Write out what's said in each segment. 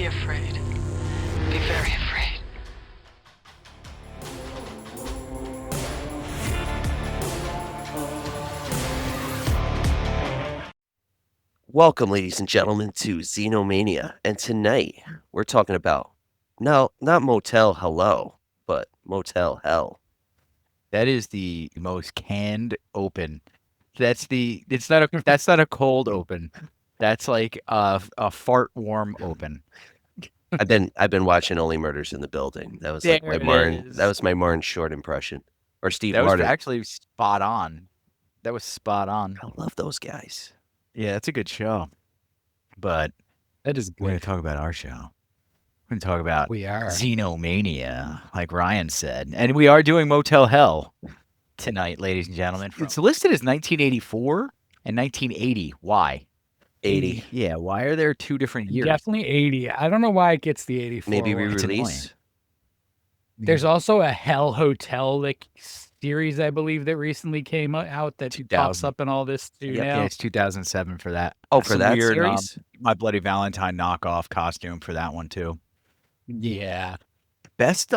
Be afraid. Be very afraid. Welcome, ladies and gentlemen, to Xenomania, and tonight we're talking about not Motel Hello, but Motel Hell. That is the most canned open. That's not a cold open. That's like a fart warm open. I've been watching Only Murders in the Building. That was like my There it Martin. That is. was my Martin Short impression, or Steve That was Martin. actually spot on. That was spot on. I love those guys. Yeah, that's a good show. But That is we're going good. to talk about our show. We're going to talk about We are. Xenomania, like Ryan said. And we are doing Motel Hell tonight, ladies and gentlemen. It's listed as 1984 and 1980. Why? 80. Yeah, why are there two different years? Definitely 80. I don't know why it gets the 84. Maybe one. re-release. There's also a Hell Hotel like series, I believe, that recently came out that 2000. pops up in all this too Yep, now. yeah, it's 2007 for that. Oh, for Some that weird, series? My Bloody Valentine knockoff costume for that one too. Yeah. Best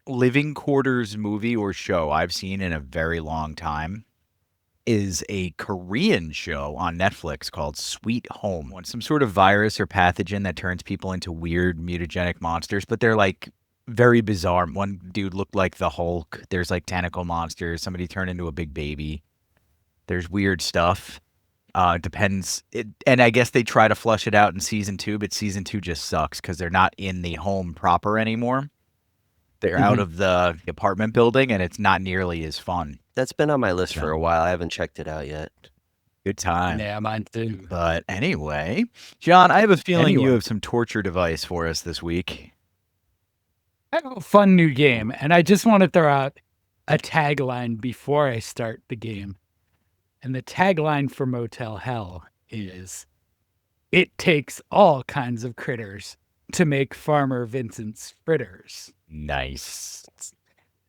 living quarters movie or show I've seen in a very long time is a Korean show on Netflix called Sweet Home. When some sort of virus or pathogen that turns people into weird mutagenic monsters, but they're like very bizarre. One dude looked like the Hulk. There's like tentacle monsters. Somebody turned into a big baby. There's weird stuff. Depends. And I guess they try to flush it out in season 2, but season 2 just sucks because they're not in the home proper anymore. They're out of the apartment building, and it's not nearly as fun. That's been on my list for a while. I haven't checked it out yet. Good time. Yeah, mine too. But anyway, John, I have a feeling you Anyway. have some torture device for us this week. I have a fun new game, and I just want to throw out a tagline before I start the game. And the tagline for Motel Hell is, "It takes all kinds of critters to make Farmer Vincent's fritters." Nice.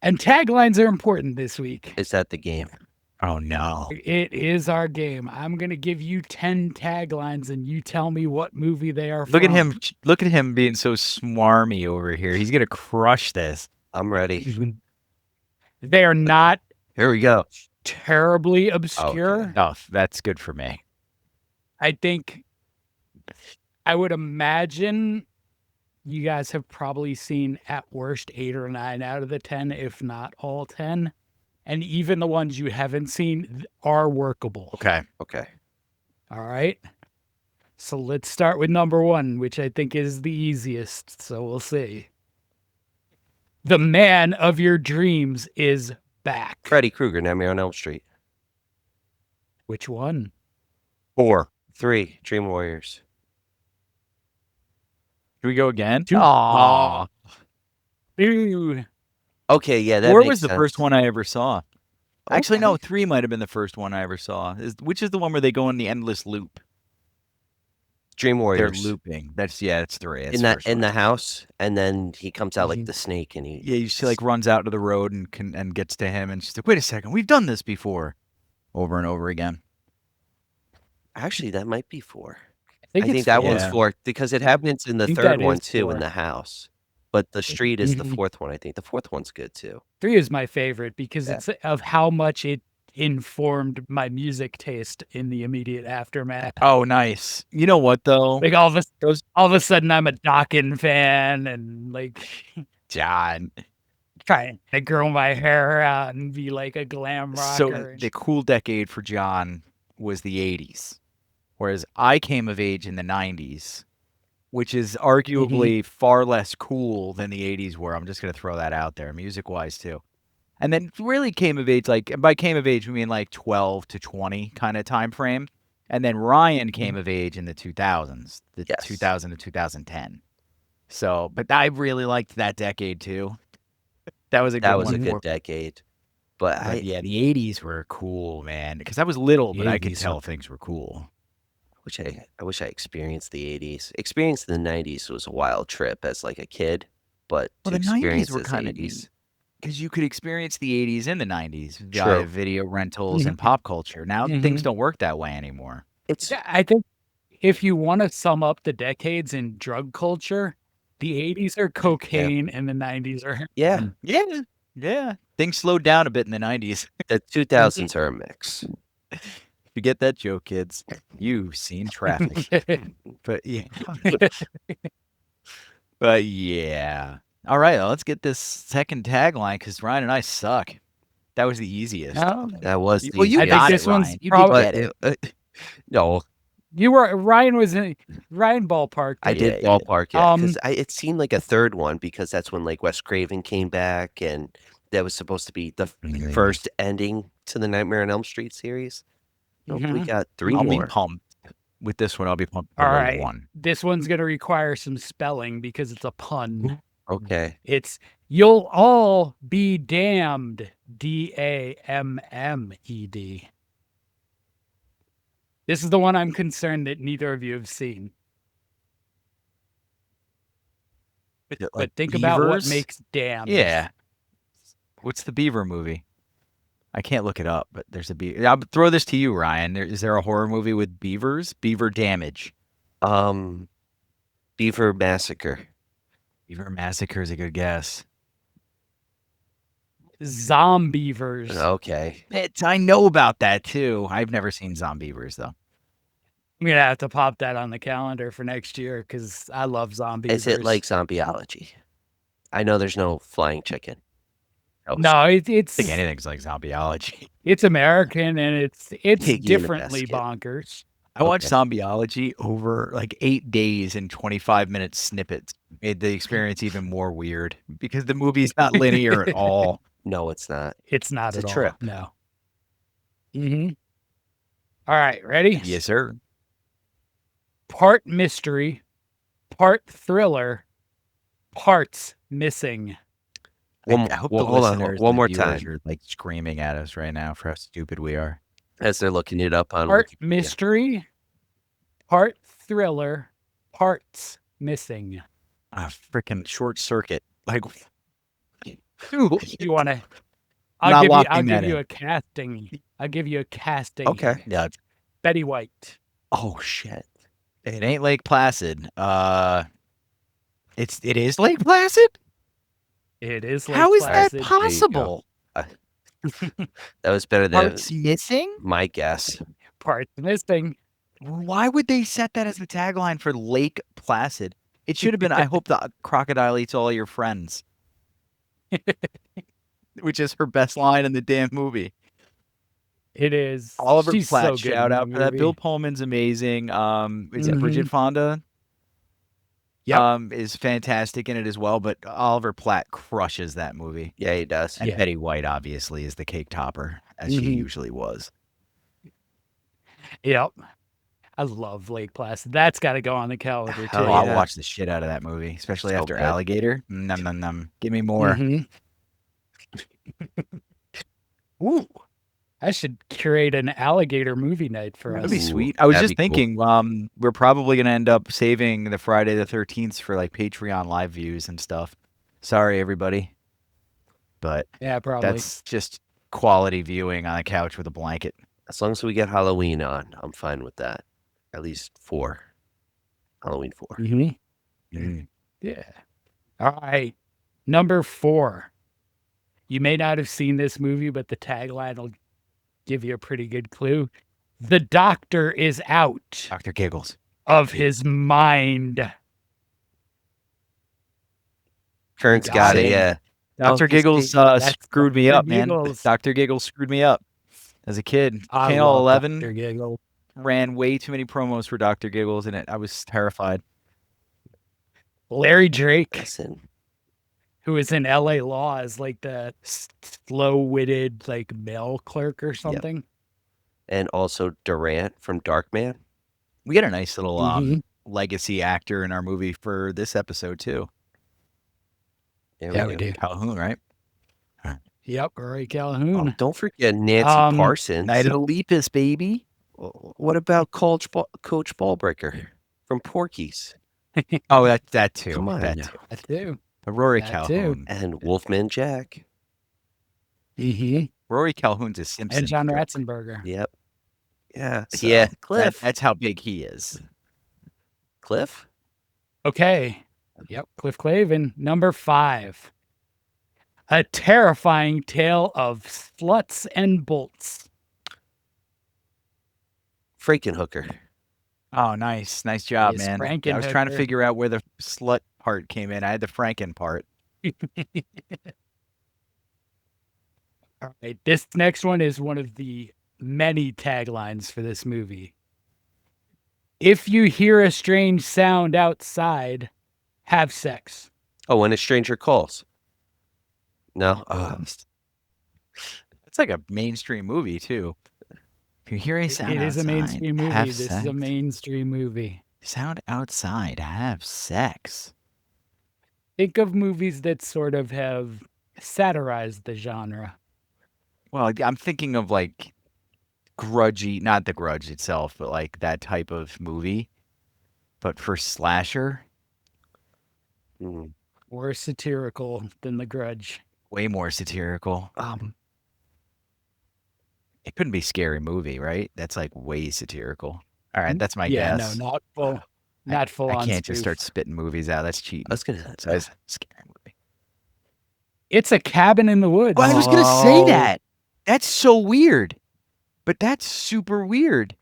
And taglines are important this week. Is that the game? Oh, no. It is our game. I'm going to give you 10 taglines, and you tell me what movie they are Look at from. him. Look at him being so smarmy over here. He's going to crush this. I'm ready. They are not Here we go. terribly obscure. Oh, that's good for me. I think I would imagine you guys have probably seen at worst 8 or 9 out of the 10, if not all 10. And even the ones you haven't seen are workable. Okay. Okay. All right. So let's start with number 1, which I think is the easiest. So we'll see. The man of your dreams is back. Freddy Krueger, Nightmare on Elm Street. Which one? 4. 3, Dream Warriors. Should we go again? 2. Aw. Ooh. Okay, yeah, that 4 makes was the sense. first one I ever saw. Actually, no, Okay. 3 might have been the first one I ever saw. Which is the one where they go in the endless loop? Dream They're Warriors. looping. That's 3. That's in the first the one. house, and then he comes out like the snake, and he Yeah, you see, like runs out to the road and gets to him, and she's like, "Wait a second, we've done this before," over and over again. actually that might be 4. I I think it's that 4. one's Yeah. 4 because it happens in the think third that one is too, 4. in the house. But the street is the Mhm. 4th one. I think the 4th one's good too. 3 is my favorite because Yeah. it's of how much it informed my music taste in the immediate aftermath. Oh, nice. You know what though? Like all of a sudden I'm a Dawkins fan and like John. trying to grow my hair out and be like a glam rocker. So the cool decade for John was the 80s, whereas I came of age in the 90s, which is arguably far less cool than the 80s were. I'm just going to throw that out there, music-wise too. And then really came of age, like by came of age, we mean like 12 to 20 kind of time frame. And then Ryan came of age in the 2000s, the Yes. 2000 to 2010. So, but I really liked that decade too. That was a good That was one a for good decade. But But yeah, the 80s were cool, man. Because I was little, but I could 80s tell things were cool. I wish I experienced the 80s. Experiencing the 90s was a wild trip as like a kid, but Well, to the 90s experience were this kind of 80s. because you could experience the 80s and the 90s via True. video rentals and pop culture. Now things don't work that way anymore. It's Yeah, I think if you want to sum up the decades in drug culture, the 80s are cocaine and the 90s are Yeah, Yeah. Things slowed down a bit in the 90s. the 2000s are a mix. If you get that joke, kids, you've seen traffic. But yeah. But yeah. All right, well, let's get this second tagline because Ryan and I suck. That was the easiest. No, That was the Well, you I easiest. think got this it, one's Ryan. You prob- did get it. No, you were Ryan was in Ryan ballpark. I did Yeah. ballpark it because Um, it seemed like a third one because that's when like Wes Craven came back and that was supposed to be the first ending to the Nightmare on Elm Street series. Nope, we Mhm. got 3 I'll be more. pumped. With this one, I'll be pumped. All for right. one. This one's gonna require some spelling because it's a pun. Okay. It's you'll all be damned. DAMMED. This is the one I'm concerned that neither of you have seen. But think about what Beavers? makes damned. Yeah. What's the beaver movie? I can't look it up, but there's a beaver. I'll throw this to you, Ryan. Is there a horror movie with beavers? Beaver Damage. Beaver Massacre. Beaver Massacre is a good guess. Zombievers. Okay. I know about that too. I've never seen Zombievers though. I'm gonna have to pop that on the calendar for next year because I love zombies. Is it like Zombieology? I know there's no flying chicken. Oh, No, it's I think anything's like Zombieology. it's American and it's Piggy in a differently basket. bonkers. I watched Okay. Zombieology over like 8 days in 25-minute snippets. Made the experience even more weird because the movie's not linear at all. No, it's not. It's not It's at a trip. all. No. Mm-hmm. All right, ready? Yes, sir. Part mystery, part thriller, parts missing. I hope the hold on, listeners, one the more viewers time are like screaming at us right now for how stupid we are. as they're looking it up on Part Wikipedia. mystery, part thriller, parts missing. A freaking short circuit. Like, You want to? Not I'll give locking that you in. a casting. I'll give you a casting. Okay. yeah. Betty White. Oh shit. It ain't Lake Placid. It is Lake Placid? It is. Lake How is Placid. that possible? That was better than Parts missing? my guess. Parts missing. Why would they set that as the tagline for Lake Placid? It should have been, I hope the crocodile eats all your friends. Which is her best line in the damn movie. It is. Oliver She's Platt, so good shout in out for that. movie. Bill Pullman's amazing. Is it Bridget Mhm. Fonda? Yep. Is fantastic in it as well, but Oliver Platt crushes that movie. Yeah, he does. And Yeah. Betty White obviously is the cake topper, as she Mhm. usually was. Yep. I love Lake Placid. That's got to go on the calendar too. Hell Oh, I'll yeah. watch the shit out of that movie, especially So after good. Alligator. Num num num. Give me more. Mhm. Ooh. I should curate an alligator movie night for That'd us. be Ooh, sweet. I was that'd just be cool. thinking, we're probably gonna end up saving the Friday the 13th for like Patreon live views and stuff. Sorry, everybody, but Yeah, probably. that's just quality viewing on a couch with a blanket. As long as we get Halloween on, I'm fine with that. At least 4. Halloween 4. Mhm. Yeah. All right. Number 4. You may not have seen this movie, but the tagline will give you a pretty good clue. The doctor is out Dr. Giggles. of his mind. Kearns Got got it. it, yeah. Dr. Oh, Giggles that's screwed me Dr. up, man. Giggles. Dr. Giggles screwed me up as a kid. I Channel love 11 Dr. Giggle. ran way too many promos for Dr. Giggles in it. I was terrified. Larry Drake, Listen. who is in LA Law, is like the slow-witted like mail clerk or something. And also Durant from Darkman. We got a nice little Mhm. legacy actor in our movie for this episode too. Yeah, we do. Calhoun, right? Yep, Rory Oh, Calhoun. don't forget Nancy Um, Parsons. Night of the Lepus, baby. What about Coach Ballbreaker from Porky's? Oh, that too. Come on that now. too. That too. But Rory That too. Calhoun. And Wolfman Jack. Mm-hmm. Rory Calhoun's a Simpson. And John joke. Ratzenberger. Yep. Yeah. So Yeah. Cliff. That's how big he is. Cliff? Okay. Yep, Cliff Clavin. Number 5. A terrifying tale of sluts and bolts. Frankenhooker. Oh, nice. Nice job, Is man. Yeah, I was trying to Frankenhooker. figure out where the slut part came in. I had the Franken part. All right, this next one is one of the many taglines for this movie. If you hear a strange sound outside, have sex. Oh, when a stranger calls. No? It's like a mainstream movie, too. If you hear a sound It is a outside, mainstream movie. have This is sex. a mainstream movie. Sound outside, have sex. Think of movies that sort of have satirized the genre. Well, I'm thinking of like grudgy, not The Grudge itself, but like that type of movie. But for slasher, Mm. More satirical than The Grudge. way more satirical. It couldn't be Scary Movie, right? That's like way satirical. All right, that's my guess. No, not full I on. can't just start spoof. spitting movies out. That's cheating. I was gonna So it's a scary movie. It's a cabin in the woods. Well, I was gonna say Oh. that. That's so weird. But that's super weird.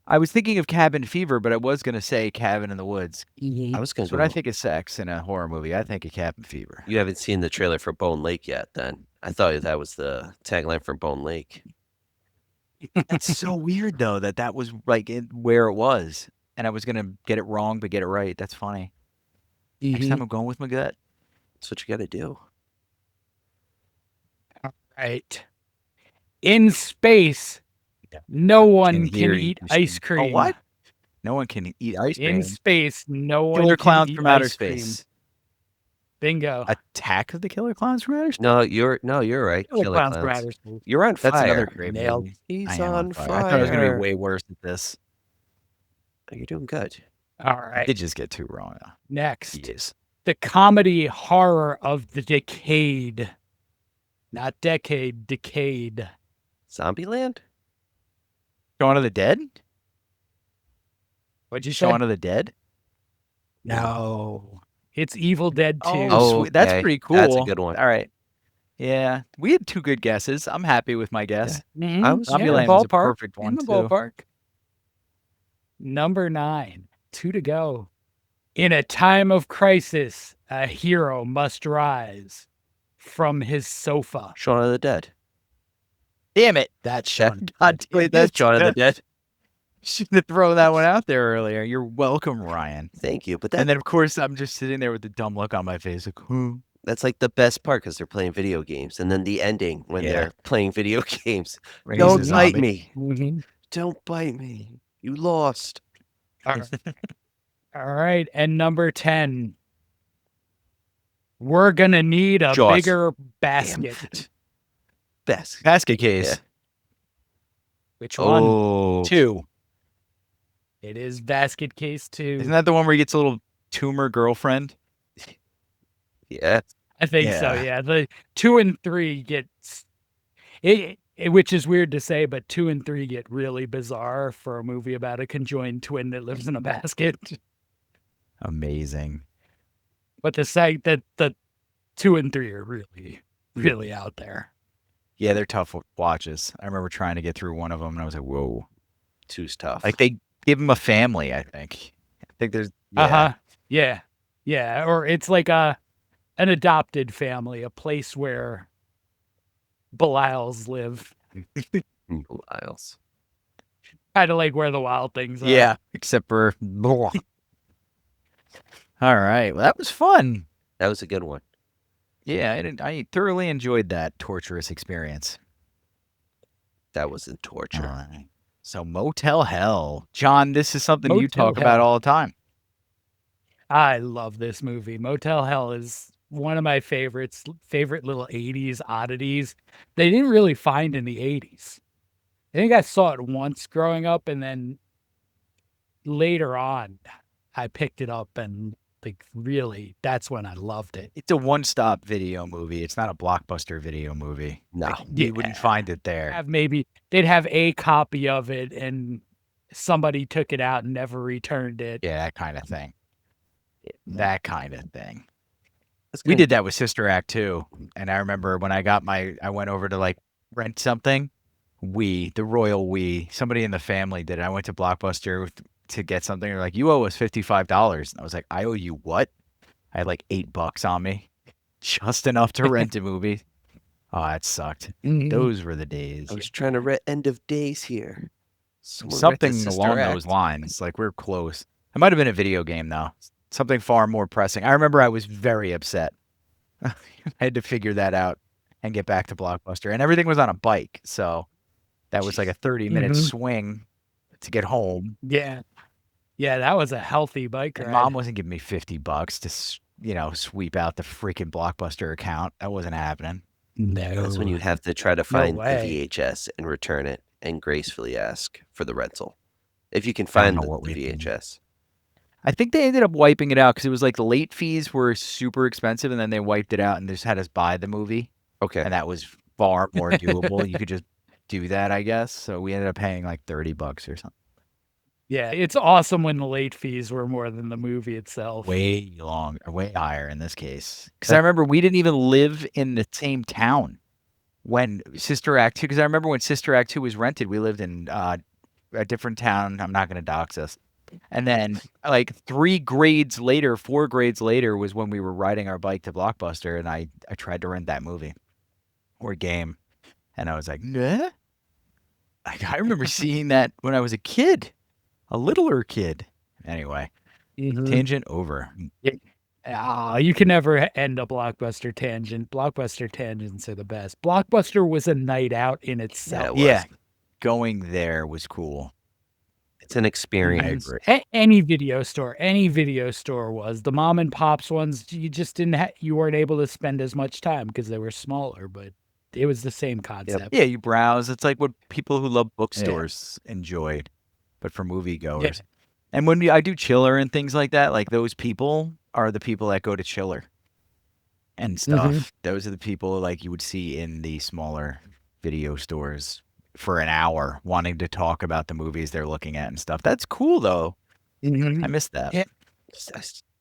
I was thinking of Cabin Fever, but I was gonna say Cabin in the Woods. I was gonna That's what I think of sex in a horror movie. I think of Cabin Fever. You haven't seen the trailer for Bone Lake yet, then. I thought that was the tagline for Bone Lake. That's so weird though that was like where it was, and I was gonna get it wrong but get it right. That's funny. Next time I'm going with my gut. That's what you gotta do. Right. In space, no one hear can you, eat Christine. ice cream. Oh, what? No one can eat ice cream. In space, no one Killer can Clowns eat from Outer ice cream. Space. Bingo. Attack of the Killer Clowns from Outer Space. No, you're right. Killer Killer Clowns from Clowns. Outer Space. You're on fire. That's another great Nailed. movie. He's I am on fire. I thought it was gonna fire. be way worse than this. You're doing good. All I right. did just get too wrong. Next, Yes. the comedy horror of the decade. Not decade, decade. Zombieland? Shaun of the Dead? What'd you say? Shaun of the Dead? No. It's Evil Dead 2. Oh, sweet. That's okay. pretty cool. That's a good one. All right. Yeah. We had two good guesses. I'm happy with my guess. Mhm. I was- Yeah, Zombieland was a perfect one, in the too. ballpark. Number 9, 2 to go. In a time of crisis, a hero must rise from his sofa. Shaun of the Dead. Damn it. That's Shaun. God damn it. That's Shaun of the Dead. Shouldn't have thrown that one out there earlier. You're welcome, Ryan. Thank you. But And then, of course, I'm just sitting there with the dumb look on my face. Like, that's like the best part because they're playing video games. And then the ending when Yeah. they're playing video games. Raise Don't a bite zombie. me. Mm-hmm. Don't bite me. You lost. All right. And number 10. We're going to need a Jaws. bigger Damn basket. it. Best. Basket case. Yeah. Which one? Oh. 2. It is basket case 2. Isn't that the one where he gets a little tumor girlfriend? Yeah. I think so, Yeah. yeah. The 2 and 3 get which is weird to say, but 2 and 3 get really bizarre for a movie about a conjoined twin that lives in a basket. Amazing. But the 2 and 3 are really, really out there. Yeah, they're tough watches. I remember trying to get through one of them, and I was like, whoa. Two's tough. Like, they give him a family, I think. I think there's... Yeah. Uh-huh. Yeah. Yeah. Or it's like an adopted family, a place where Belials live. Belials. Kind of like where the wild things are. Yeah, except for... All right. Well, that was fun. That was a good one. Yeah, I thoroughly enjoyed that torturous experience. That wasn't torture. All right. So Motel Hell. John, this is something you Motel talk about Hell. all the time. I love this movie. Motel Hell is one of my favorite little 80s oddities. They didn't really find in the 80s. I think I saw it once growing up, and then later on, I picked it up and like really, that's when I loved it. It's a one-stop video movie. It's not a blockbuster video movie. No. You wouldn't find it there. They'd have a copy of it, and somebody took it out and never returned it. Yeah, that kind of thing. That kind of thing. That's We kinda- did that with Sister Act too. And I remember when I went over to like rent something. The royal somebody in the family did it. I went to Blockbuster to get something. They're like, you owe us $55. And I was like, I owe you what? I had like $8 on me, just enough to rent a movie. Oh, that sucked. Those were the days. I was trying to read End of Days here. Someone rented Something Sister along Act. those lines. Like we're close. It might have been a video game though. Something far more pressing. I remember I was very upset. I had to figure that out and get back to Blockbuster. And everything was on a bike. So that was like a 30-minute swing to get home. Yeah. Yeah, that was a healthy bike And ride. Mom wasn't giving me $50 to, sweep out the freaking Blockbuster account. That wasn't happening. No. That's when you have to try to find the way. VHS and return it and gracefully ask for the rental. If you can don't find know the what we did. VHS. I think they ended up wiping it out because it was like the late fees were super expensive, and then they wiped it out and just had us buy the movie, Okay. and that was far more doable. You could just do that, I guess. So we ended up paying like $30 or something. Yeah, it's awesome when the late fees were more than the movie itself. Way higher in this case. Because I remember we didn't even live in the same town when Sister Act 2. Because I remember when Sister Act 2 was rented, we lived in a different town. I'm not going to dox us. And then like 4 grades later was when we were riding our bike to Blockbuster, and I tried to rent that movie or game. And I was like, nah. I remember seeing that when I was a kid, a littler kid. Anyway, tangent over. You can never end a Blockbuster tangent. Blockbuster tangents are the best. Blockbuster was a night out in itself. was. Yeah, going there was cool. It's an experience. Any video store was. The mom and pops ones, you just you weren't able to spend as much time because they were smaller, but it was the same concept. Yeah, you browse. It's like what people who love bookstores enjoyed, but for moviegoers. Yeah. And when I do Chiller and things like that, like those people are the people that go to Chiller and stuff. Those are the people like you would see in the smaller video stores for an hour wanting to talk about the movies they're looking at and stuff. That's cool though. I miss that. Yeah.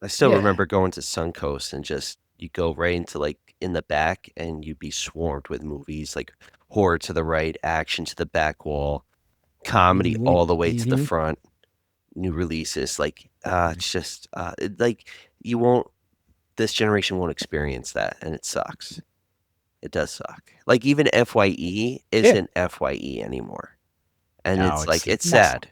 I still remember going to Suncoast and just you go right into like in the back and you'd be swarmed with movies like horror to the right, action to the back wall, comedy all the way to the front, new releases. Like it's just like this generation won't experience that, and it sucks. It does suck. Like even FYE isn't FYE anymore. And No, it's like it's not. sad.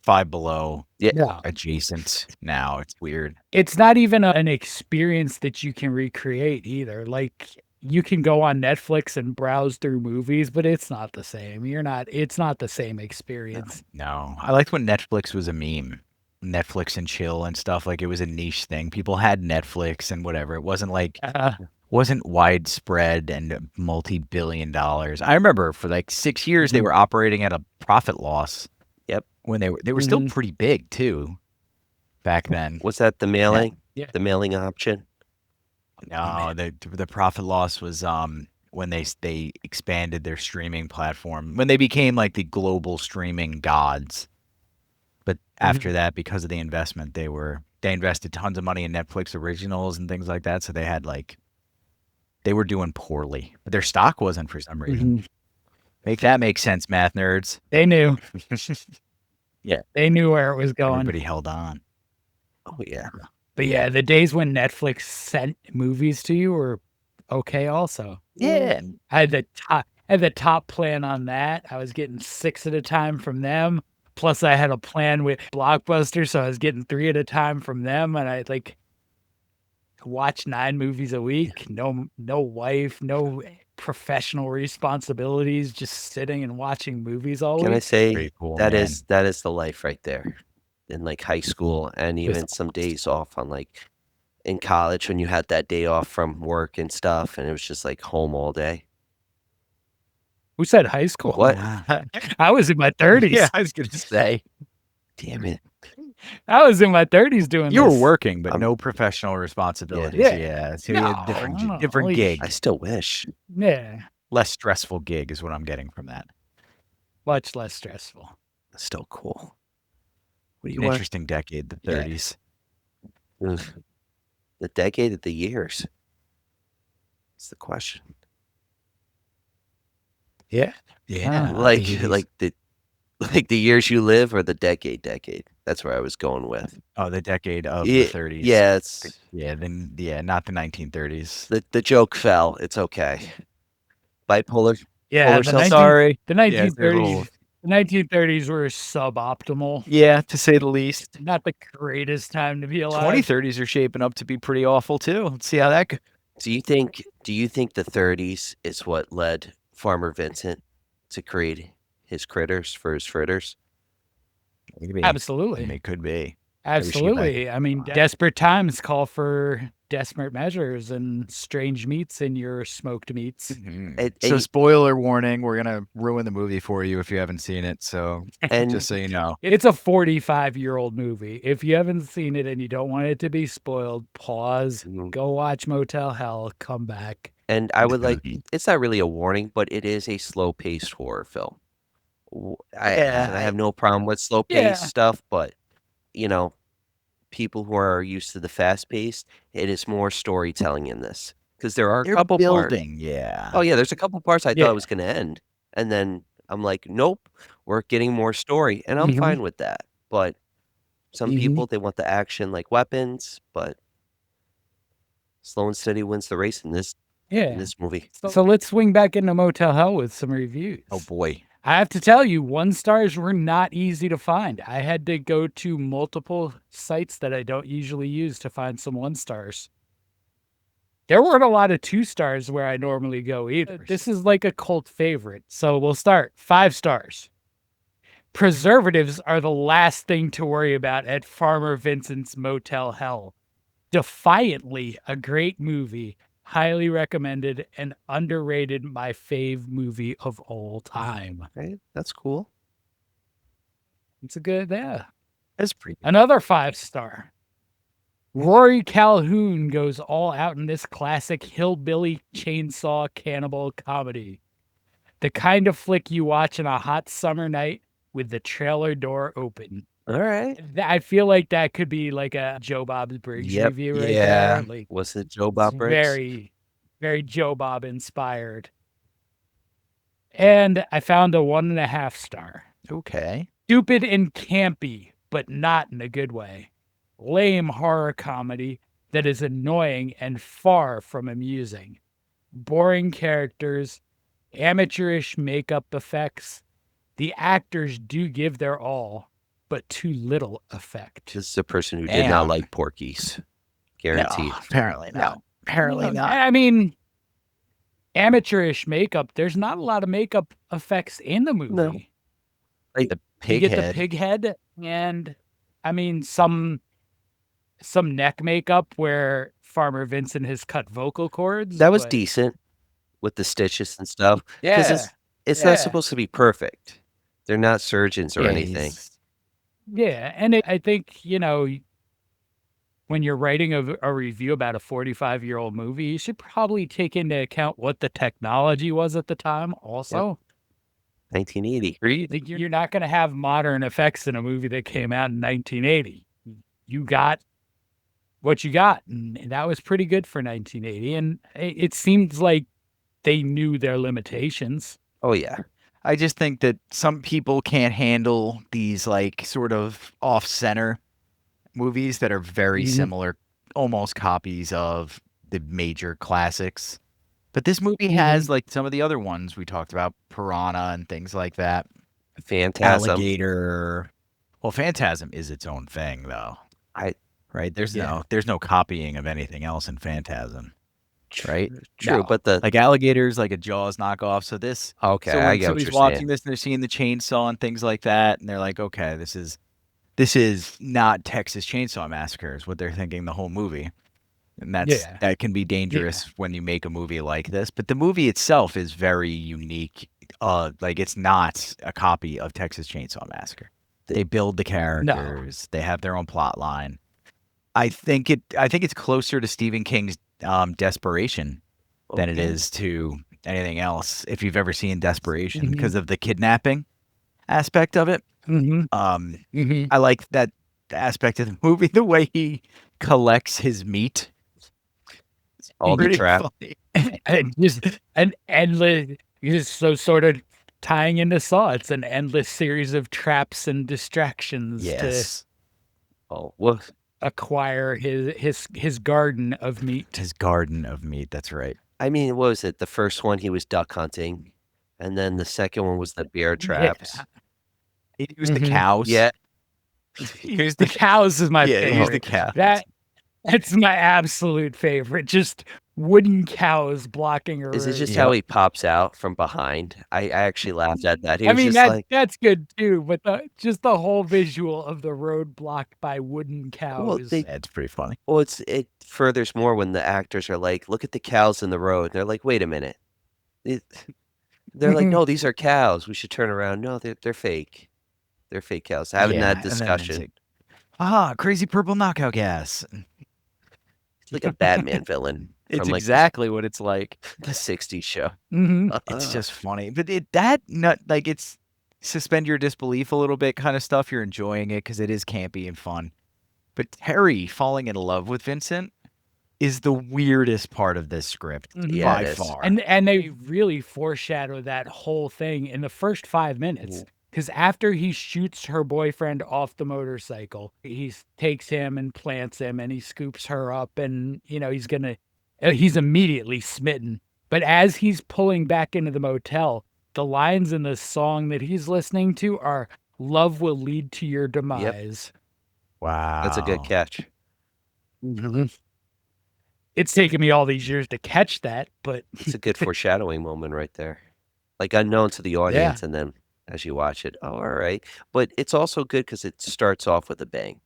Five Below Yeah. adjacent now. It's weird. It's not even an experience that you can recreate either. Like you can go on Netflix and browse through movies, but it's not the same. It's not the same experience. No. I liked when Netflix was a meme. Netflix and chill and stuff. Like it was a niche thing. People had Netflix and whatever. It wasn't like wasn't widespread and multi-billion dollars. I remember for like 6 years they were operating at a profit loss. Yep. When they were still pretty big too back then. Was that the mailing? Yeah. The mailing option? No, the profit loss was when they expanded their streaming platform. When they became like the global streaming gods. But after that, because of the investment, they invested tons of money in Netflix originals and things like that. So they were doing poorly. But their stock wasn't for some reason. Make that make sense, math nerds. They knew. Yeah. They knew where it was going. Everybody held on. Oh yeah. But yeah, the days when Netflix sent movies to you were okay also. Yeah. I had the top plan on that. I was getting 6 at a time from them. Plus I had a plan with Blockbuster, so I was getting 3 at a time from them, and I like watch 9 movies a week. No wife, no professional responsibilities, just sitting and watching movies all Can I week. say Pretty cool, that man. is the life right there. In like high school and even some days off on like in college when you had that day off from work and stuff and it was just like home all day. Who said high school? What? I was in my 30s. Yeah, I was gonna say Damn it. I was in my 30s doing you were this. working, but no professional responsibilities. Yeah. Yeah, so you had No, different like- gig, I still wish. Yeah, less stressful gig is what I'm getting from that. much less stressful. Still cool. What do you An want? interesting decade, the Yeah. 30s. Ugh. The decade of the years. That's the question. Yeah. Yeah. Like 80s. like the years you live or the decade. That's where I was going with. Oh, the decade of Yeah, the 30s. yeah, it's Not the 1930s. the joke fell. It's okay. Bipolar. Yeah, Polar the self- 19 Sorry. the Yeah, they're 1930s little- the 1930s were suboptimal. Yeah, to say the least. Not the greatest time to be alive. 2030s are shaping up to be pretty awful too. Let's see how that goes. Do you think the 30s is what led Farmer Vincent to create his critters for his fritters? Absolutely. It could be. Absolutely. I mean, desperate times call for desperate measures and strange meats in your smoked meats. So spoiler warning, we're going to ruin the movie for you if you haven't seen it. So And just so you know. It's a 45-year-old movie. If you haven't seen it and you don't want it to be spoiled, pause, go watch Motel Hell, come back. And I would like, it's not really a warning, but it is a slow-paced horror film. I have no problem with slow-paced stuff, but, you know, people who are used to the fast-paced, it is more storytelling in this. Because there are a couple parts. Yeah. Oh, yeah, there's a couple parts I thought it was going to end. And then I'm like, nope, we're getting more story. And I'm fine with that. But some people, they want the action like weapons, but slow and steady wins the race in this movie. So let's swing back into Motel Hell with some reviews. Oh, boy. I have to tell you, 1 stars were not easy to find. I had to go to multiple sites that I don't usually use to find some 1 stars. There weren't a lot of 2 stars where I normally go either. This is like a cult favorite. So we'll start 5 stars. Preservatives are the last thing to worry about at Farmer Vincent's Motel Hell. Defiantly a great movie. Highly recommended and underrated, my fave movie of all time. Okay, that's cool. It's a good, That's pretty good. Another 5 star. Rory Calhoun goes all out in this classic hillbilly chainsaw cannibal comedy. The kind of flick you watch on a hot summer night with the trailer door open. All right. I feel like that could be like a Joe Bob's Briggs review right there. Like, was it Joe Bob Briggs? very, very Joe Bob inspired. And I found a 1.5 star. Okay. Stupid and campy, but not in a good way. Lame horror comedy that is annoying and far from amusing. Boring characters, amateurish makeup effects. The actors do give their all, but too little effect. This is a person who did not like Porky's. Guaranteed. No, apparently not. Apparently not. I mean, amateurish makeup, there's not a lot of makeup effects in the movie. No. Like the pig you get head. the pig head, and I mean some neck makeup where Farmer Vincent has cut vocal cords. That was but- decent with the stitches and stuff. Yeah. Because it's not supposed to be perfect. They're not surgeons or anything. Yeah, and I think, you know, when you're writing a review about a 45-year-old movie, you should probably take into account what the technology was at the time also. 1980. Like, you're not going to have modern effects in a movie that came out in 1980. You got what you got, and that was pretty good for 1980. And it seems like they knew their limitations. Oh, yeah. I just think that some people can't handle these like sort of off-center movies that are very similar, almost copies of the major classics. But this movie has like some of the other ones we talked about, Piranha and things like that. Phantasm. Alligator. Well, Phantasm is its own thing, though. Right? There's no copying of anything else in Phantasm. Right? True, No. but the Like Alligator's like a Jaws knockoff. So this okay, so when I get what somebody's you're watching saying. this and they're seeing the chainsaw and things like that, and they're like, okay, this is not Texas Chainsaw Massacre is what they're thinking the whole movie. And that can be dangerous when you make a movie like this. But the movie itself is very unique. Like it's not a copy of Texas Chainsaw Massacre. They build the characters. They have their own plot line. I think it's closer to Stephen King's Desperation than it is to anything else. If you've ever seen Desperation, because of the kidnapping aspect of it. Mm-hmm. I like that aspect of the movie, the way he collects his meat. All the Pretty trap. funny. And just an endless, just so sort of tying into Saw. It's an endless series of traps and distractions to Yes. Oh, well, acquire his garden of meat. His garden of meat. That's right. I mean, what was it? The first one, he was duck hunting. And then the second one was the bear traps. He used the Mhm. cows. Yeah. He used The the cows is my yeah. favorite. He used the cows. That's my absolute favorite. Just wooden cows blocking a Is it road. just Yep. how he pops out from behind? I actually laughed at that. He I was mean, just like, that's good too, but just the whole visual of the road blocked by wooden cows. well, It's pretty funny. well, it furthers more when the actors are like, look at the cows in the road. They're like, wait a minute. They're like, no, these are cows. We should turn around. No, they're fake. They're fake cows. Having that and then it's discussion. like, crazy purple knockout gas. It's like a Batman villain It's from like exactly what it's like. the 60s show. Mhm. It's just funny, but it's suspend your disbelief a little bit kind of stuff. You're enjoying it because it is campy and fun. But Terry falling in love with Vincent is the weirdest part of this script Mhm. by it is. far. And they really foreshadow that whole thing in the first 5 minutes. Because after he shoots her boyfriend off the motorcycle, he takes him and plants him and he scoops her up and, he's immediately smitten. But as he's pulling back into the motel, the lines in the song that he's listening to are "Love will lead to your demise." Wow, That's a good catch. It's taken me all these years to catch that, but It's a good foreshadowing moment right there. Like unknown to the audience, and then as you watch it, oh, all right. But it's also good because it starts off with a bang.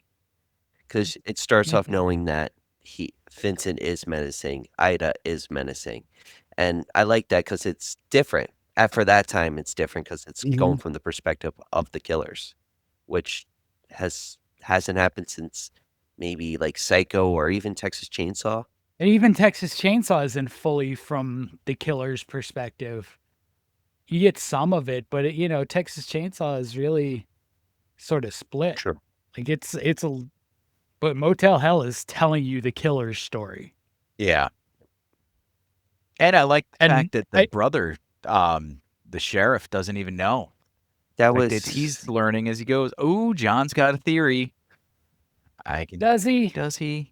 Because it starts off knowing that Vincent is menacing, Ida is menacing. And I like that because it's different. For that time, it's different because it's going from the perspective of the killers, which hasn't happened since maybe like Psycho or even Texas Chainsaw. and even Texas Chainsaw isn't fully from the killer's perspective. You get some of it, but Texas Chainsaw is really sort of split. Sure. Like but Motel Hell is telling you the killer's story. yeah. And I like the And fact that the brother, the sheriff, doesn't even know. That Like was he's learning as he goes. Oh, John's got a theory. Does he? Does he?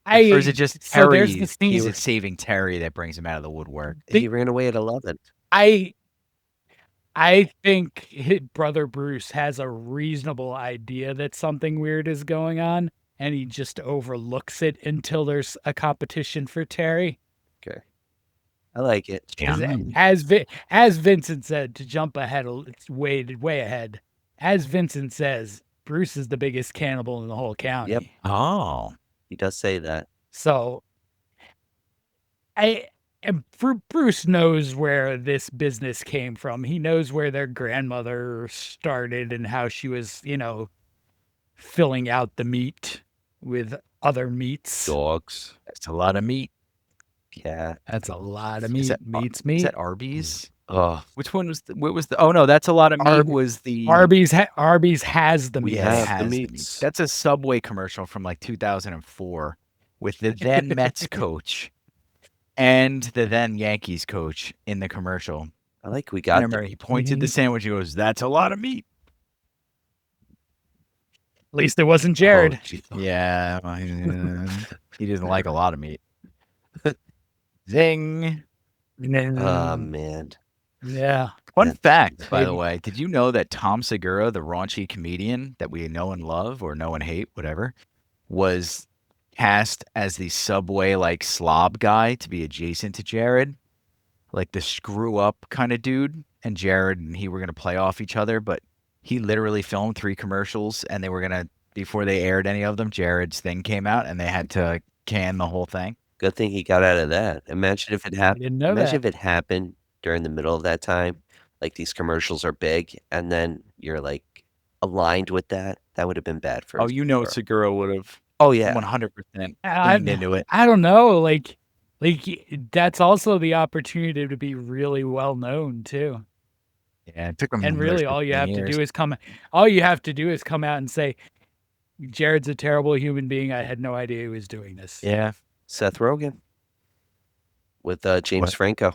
Or is it just so Terry? there's the scene. He's saving Terry that brings him out of the woodwork. he ran away at 11. I think his brother Bruce has a reasonable idea that something weird is going on, and he just overlooks it until there's a competition for Terry. Okay. I like it. 'Cause Yeah. as Vincent said, to jump ahead, it's way ahead. As Vincent says, Bruce is the biggest cannibal in the whole county. Yep. Oh, He does say that. So, Bruce knows where this business came from. He knows where their grandmother started and how she was, filling out the meat with other meats. Dogs, that's a lot of meat. cat. That's a lot of Is meat. that Meat's Is meat. that Arby's? Oh, Which one was? What was the? Oh no, that's a lot of meat. Was the Arby's has the meat. We have the has the meats. That's a Subway commercial from like 2004 with the then Mets coach and the then Yankees coach in the commercial. I like we I got remember the, he pointed the sandwich. He goes, "That's a lot of meat." At least it wasn't Jared. Oh, gee. Yeah, well, he doesn't like a lot of meat. Zing. Oh, man. Yeah. Fun Yeah. fact, by the Maybe. way, did you know that Tom Segura, the raunchy comedian that we know and love, or know and hate, whatever, was cast as the Subway like slob guy to be adjacent to Jared, like the screw up kind of dude, and Jared and he were gonna play off each other, but he literally filmed 3 commercials, and they were gonna, before they aired any of them, Jared's thing came out, and they had to can the whole thing. Good thing he got out of that. Imagine if it I happened. didn't know Imagine that. if it happened during the middle of that time. Like these commercials are big, and then you're like aligned with that. That would have been bad for. Oh, you know, Segura. Segura would have Oh yeah. 100% I- leaned into it. I don't know. Like that's also the opportunity to be really well known too. Yeah, it took them. And really, all you have years. to do is come out and say, Jared's a terrible human being. I had no idea he was doing this. Yeah. Seth Rogen with James What? Franco.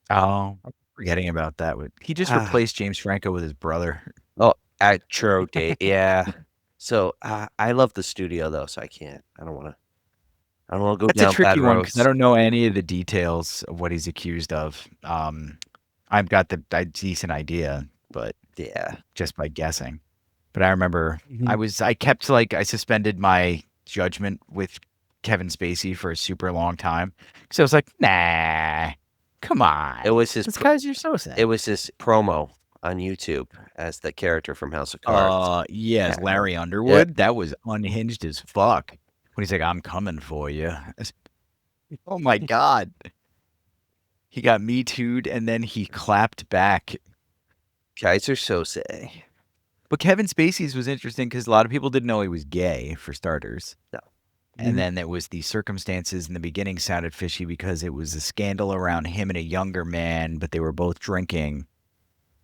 Oh, I'm forgetting about that. He just replaced James Franco with his brother. Oh, true date. Yeah. So I love the studio though, so I can't. I don't want to go That's down a tricky bad one roads. because I don't know any of the details of what he's accused of. I've got the decent idea, but Yeah. just by guessing. But I remember Mhm. I suspended my judgment with Kevin Spacey for a super long time. So I was like, nah, come on. It was his This guy's your so sad. It was his promo on YouTube as the character from House of Cards. Yes, Yeah. Larry Underwood. That was unhinged as fuck. When he's like, I'm coming for you. Oh my God. He got Me Too'd and then he clapped back. Kaiser Sose. But Kevin Spacey's was interesting because a lot of people didn't know he was gay, for starters. No. And then there was the circumstances in the beginning sounded fishy because it was a scandal around him and a younger man, but they were both drinking.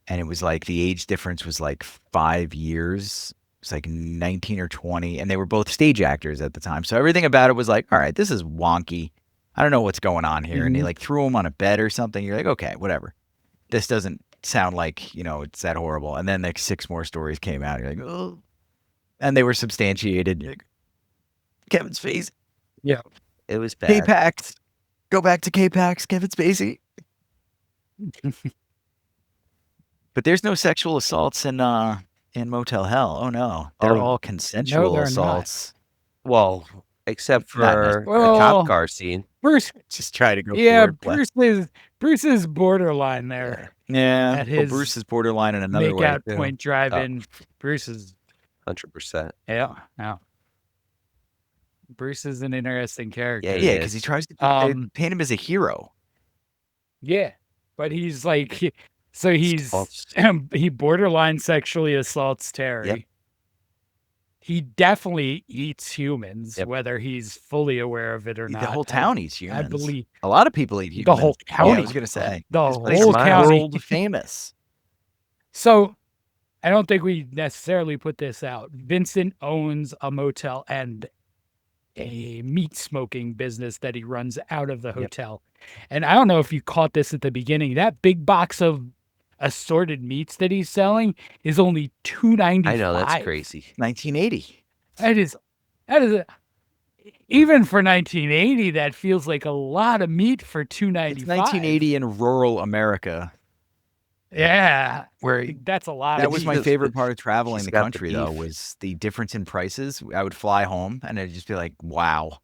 And it was like the age difference was like 5 years. It's like 19 or 20. And they were both stage actors at the time. So everything about it was like, all right, this is wonky. I don't know what's going on here. And they like threw him on a bed or something. You're like, okay, whatever. This doesn't sound like, it's that horrible. And then like 6 more stories came out. You're like, oh. And they were substantiated. You're like, Kevin's face. Yeah. It was bad. K-Pax. Go back to K-Pax, Kevin Spacey. But there's no sexual assaults in Motel Hell. Oh no. They're all consensual they're not. assaults. Well, except Not for necessarily. the Well, cop car scene. Bruce, Just try to go yeah, forward. Bruce is borderline there. Yeah. At Well, his Bruce is borderline in another way. Make-out too. point drive-in. Bruce is 100%. yeah. Bruce is an interesting character. Yeah, Yeah, because he tries to paint him as a hero. Yeah, but he's like, so he's False. he borderline sexually assaults Terry. Yep. He definitely eats humans, Yep. whether he's fully aware of it or not. The whole town eats humans. I believe A lot of people eat humans. the whole Yeah, county. I was gonna say The This place whole is county. world famous. So, I don't think we necessarily put this out. Vincent owns a motel and a meat smoking business that he runs out of the hotel. And I don't know if you caught this at the beginning. That big box of assorted meats that he's selling is only $2.95. I know, that's crazy. 1980. That is even for 1980. That feels like a lot of meat for $2.95. It's 1980 in rural America. Yeah, Where that's a lot. that of was meat. my favorite part of traveling He's the got the country, though, beef. was the difference in prices. I would fly home and I'd just be like, wow,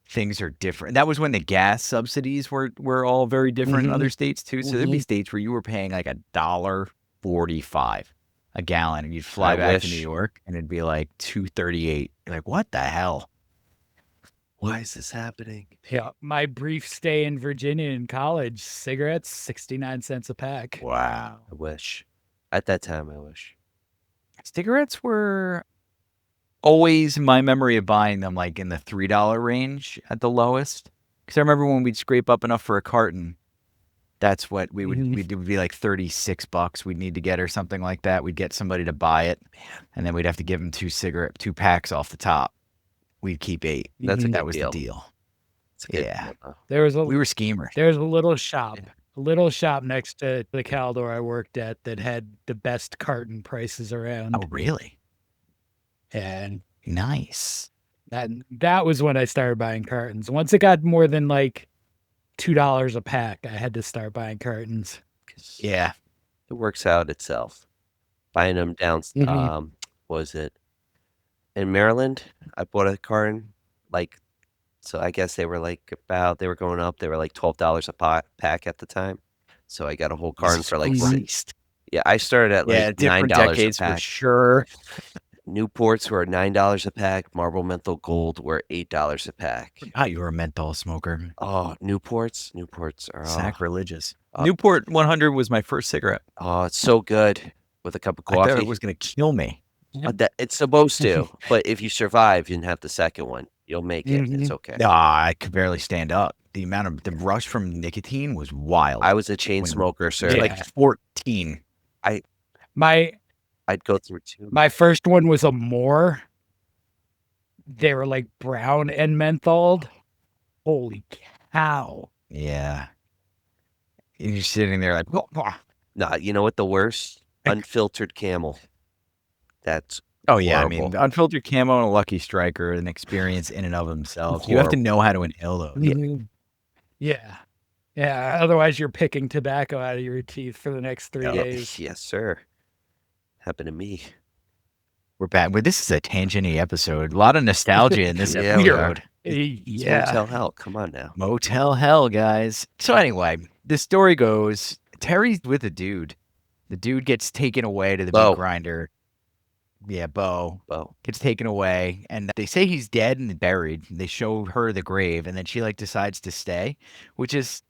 things are different. That was when the gas subsidies were all very different in other states, too. So there'd be states where you were paying like $1.45 a gallon, and you'd fly I back to New wish. York and it'd be like $2.38. You're like, what the hell? Why is this happening? Yeah, my brief stay in Virginia in college, cigarettes, 69 cents a pack. Wow. I wish. At that time, I wish. Cigarettes were always in my memory of buying them like in the $3 range at the lowest. Because I remember when we'd scrape up enough for a carton, that's what we would, it would be like $36 we'd need to get or something like that. We'd get somebody to buy it, and then we'd have to give them 2 packs off the top. We'd keep 8. That's a That good was deal. the deal. It's a good Yeah. deal, though. There was We were schemers. a little shop, next to the Caldor I worked at that had the best carton prices around. Oh, really? And Nice. that was when I started buying cartons. Once it got more than like $2 a pack, I had to start buying cartons. 'Cause Yeah. It works out itself. Buying them down, Mhm. what was it? In Maryland, I bought a carton, so I guess they were they were going up. They were like $12 a pack at the time. So I got a whole carton Jesus for like, Christ. yeah, I started at like different $9 decades a for pack. sure. Newports were $9 a pack. Marble Menthol Gold were $8 a pack. You were a menthol smoker. Oh, Newports are Sacrilegious. Oh. Newport 100 was my first cigarette. it's so good with a cup of I thought coffee. it was going to kill me. It's supposed to, but if you survive and have the second one, you'll make it. It's okay. I could barely stand up. The rush from nicotine was wild. I was a chain smoker, sir. was like 14 My I'd go through two. my first one was a Moor. They were like brown and mentholed. Holy cow. Yeah. You're sitting there like, Nah, you know what the worst? Unfiltered camel. That's oh yeah, I horrible. mean, the unfiltered camo and a Lucky Strike are an experience in and of themselves. You have to Horrible. know how to inhale those. Mhm. Yeah. Yeah. Otherwise, you're picking tobacco out of your teeth for the next 3 Yeah. days. Yes, sir. Happened to me. We're back. Well, this is a tangent-y episode. A lot of nostalgia in this Yeah, we are. episode. It's Yeah. Motel Hell. Come on now. Motel Hell, guys. So anyway, the story goes, Terry's with a dude. The dude gets taken away to the Bo. meat grinder. Yeah, Bo Bo. gets taken away, and they say he's dead and buried. They show her the grave, and then she like decides to stay, which is,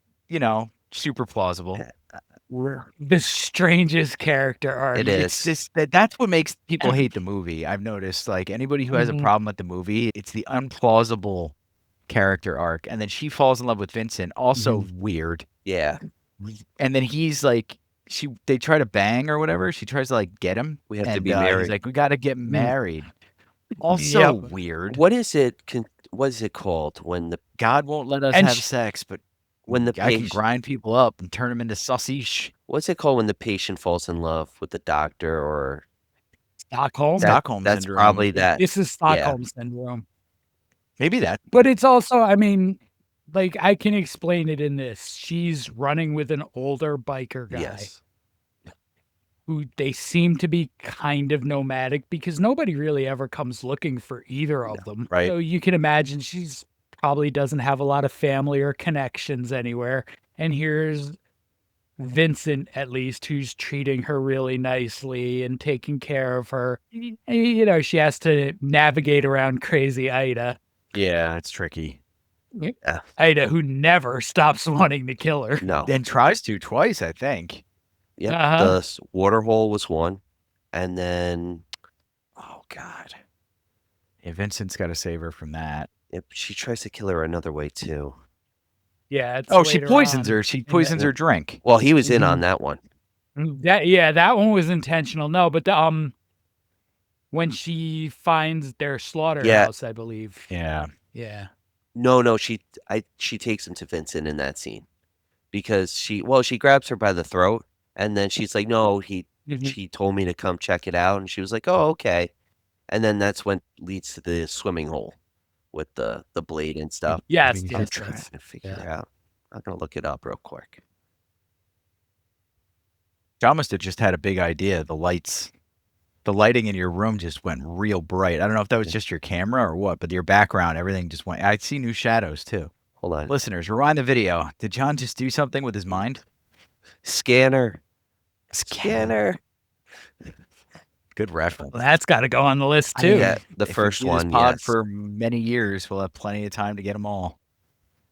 super plausible. The strangest character arc. It It's is. that's what makes people hate the movie. I've noticed, like anybody who has a Mhm. problem with the movie, it's the unplausible character arc. And then she falls in love with Vincent, also weird. Yeah. And then he's like, they try to bang or whatever. She tries to like get him. We have to and, be married. He's like, we got to get married. Also Yep. weird. What is it? What is it called when the God won't let us And have sh- sex, but when the I can patient? grind people up and turn them into sausage. What's it called when the patient falls in love with the doctor? Or Stockholm. Stockholm that's syndrome. probably that. This is Stockholm syndrome. Maybe that. But it's also, I mean, like I can explain it in this. She's running with an older biker guy Yes. who they seem to be kind of nomadic because nobody really ever comes looking for either of them. right. So you can imagine she's probably doesn't have a lot of family or connections anywhere. And here's Vincent, at least, who's treating her really nicely and taking care of her. She has to navigate around crazy Ida. Yeah, it's tricky. Ida, who never stops wanting to kill her. No. And tries to twice, I think. Yep. Uh-huh. The water hole was one, and then oh god, Yeah, Vincent's got to save her from that. she tries to kill her another way too. Yeah. It's Oh, she later poisons on. her. She poisons her drink. Well, he was in on that one. That one was intentional. No, but when she finds their slaughterhouse, I believe. Yeah. Yeah. No, she takes him to Vincent in that scene because she grabs her by the throat and then she's like, no, he told me to come check it out, and she was like, oh, okay, and then that's when leads to the swimming hole with the blade and stuff. Yes. I'm yes, trying yes. to figure it out. I'm gonna look it up real quick. John must have just had a big idea. The lighting in your room just went real bright. I don't know if that was just your camera or what, but your background, everything just went. I see new shadows too. Hold on. Listeners, rewind the video. Did John just do something with his mind? Scanner. Good reference. Well, that's got to go on the list too. Yeah, the If we first do this one. pod Yes. for many years. We'll have plenty of time to get them all.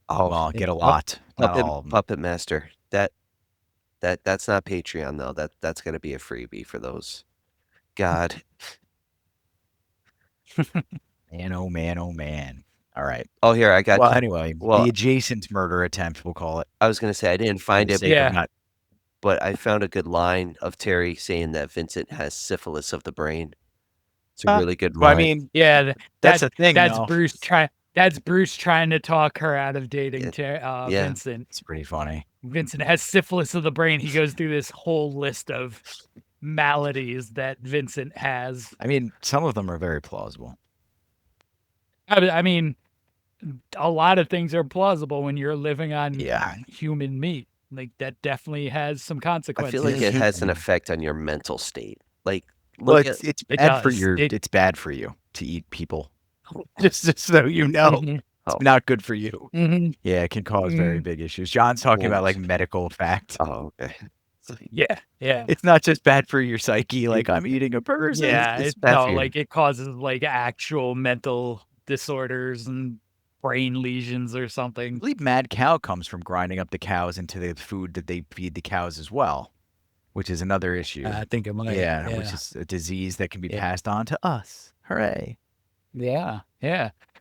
Oh, Well, get a lot. Not all of 'em. Puppet Master. That's not Patreon though. That's gonna be a freebie for those. God. Man, oh man, oh man. All right. Oh, here I got. Well, anyway, well- the adjacent murder attempt, we'll call it. I was gonna say I didn't find for the it, sake of Yeah. not- but I found a good line of Terry saying that Vincent has syphilis of the brain. It's a really good line. Well, I mean, Yeah. that's that- the thing. That's though. Bruce trying. That's Bruce trying to talk her out of dating Yeah. Vincent. It's pretty funny. Vincent has syphilis of the brain. He goes through this whole list of maladies that Vincent has. I mean, some of them are very plausible. I mean, a lot of things are plausible when you're living on Yeah. human meat. Like that definitely has some I consequences. feel like it has an effect on your mental state. Like, Well, look it's It bad for does. your. It- It's bad for you to eat people. Just so you know, Mhm, it's Oh. not good for you. mhm. Yeah, it can cause very big issues. John's talking about like Yes. medical facts. Oh, okay. Yeah. It's not just bad for your psyche. Like I'm eating a person. Yeah, it's it, bad no, for you. like it causes like actual mental disorders and brain lesions or I something. believe mad cow comes from grinding up the cows into the food that they feed the cows as well, which is another issue. I think it might. yeah, which is a disease that can be Yeah. passed on to us. Hooray. Yeah.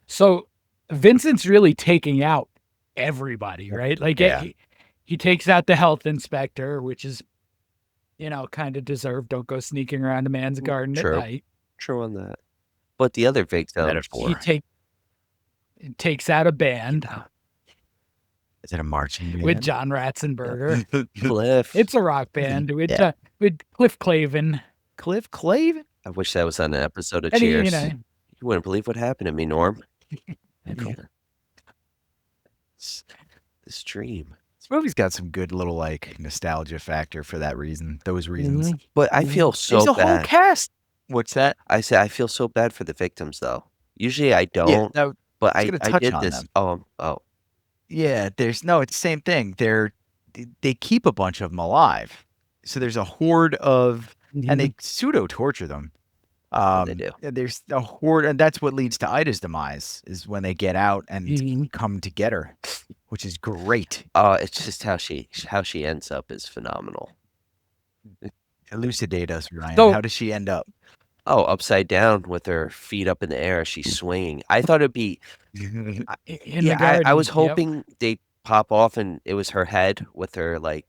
So Vincent's really taking out everybody, right? Like Yeah. he takes out the health inspector, which is kind of deserve. Don't go sneaking around a man's garden True. at night. True on that. But the other victims, Metaphor. He takes out a band Is it a marching band? with John Ratzenberger. Cliff. It's a rock band with Yeah. with Cliff Clavin. Cliff Clavin? I wish that was on an episode of And he, Cheers. you know, You wouldn't believe what happened to me, Norm. This dream. This movie's got some good little like nostalgia factor for that reason. Those reasons. But I feel so There's a whole bad. cast. What's that? I say I feel so bad for the victims, though. Usually I don't, Yeah, no, but I I was gonna touch did on this. them. Oh, yeah. It's the same thing. They keep a bunch of them alive. So there's a horde of, and they pseudo torture them. they do. There's a horde, and that's what leads to Ida's demise. Is when they get out and come to get her, which is great. It's just how she ends up is phenomenal. Elucidate us, Ryan. So- How does she end up? Oh, upside down with her feet up in the air, she's swinging. I thought it'd be. in Yeah, the garden. I was Yep. hoping they'd pop off and it was her head with her like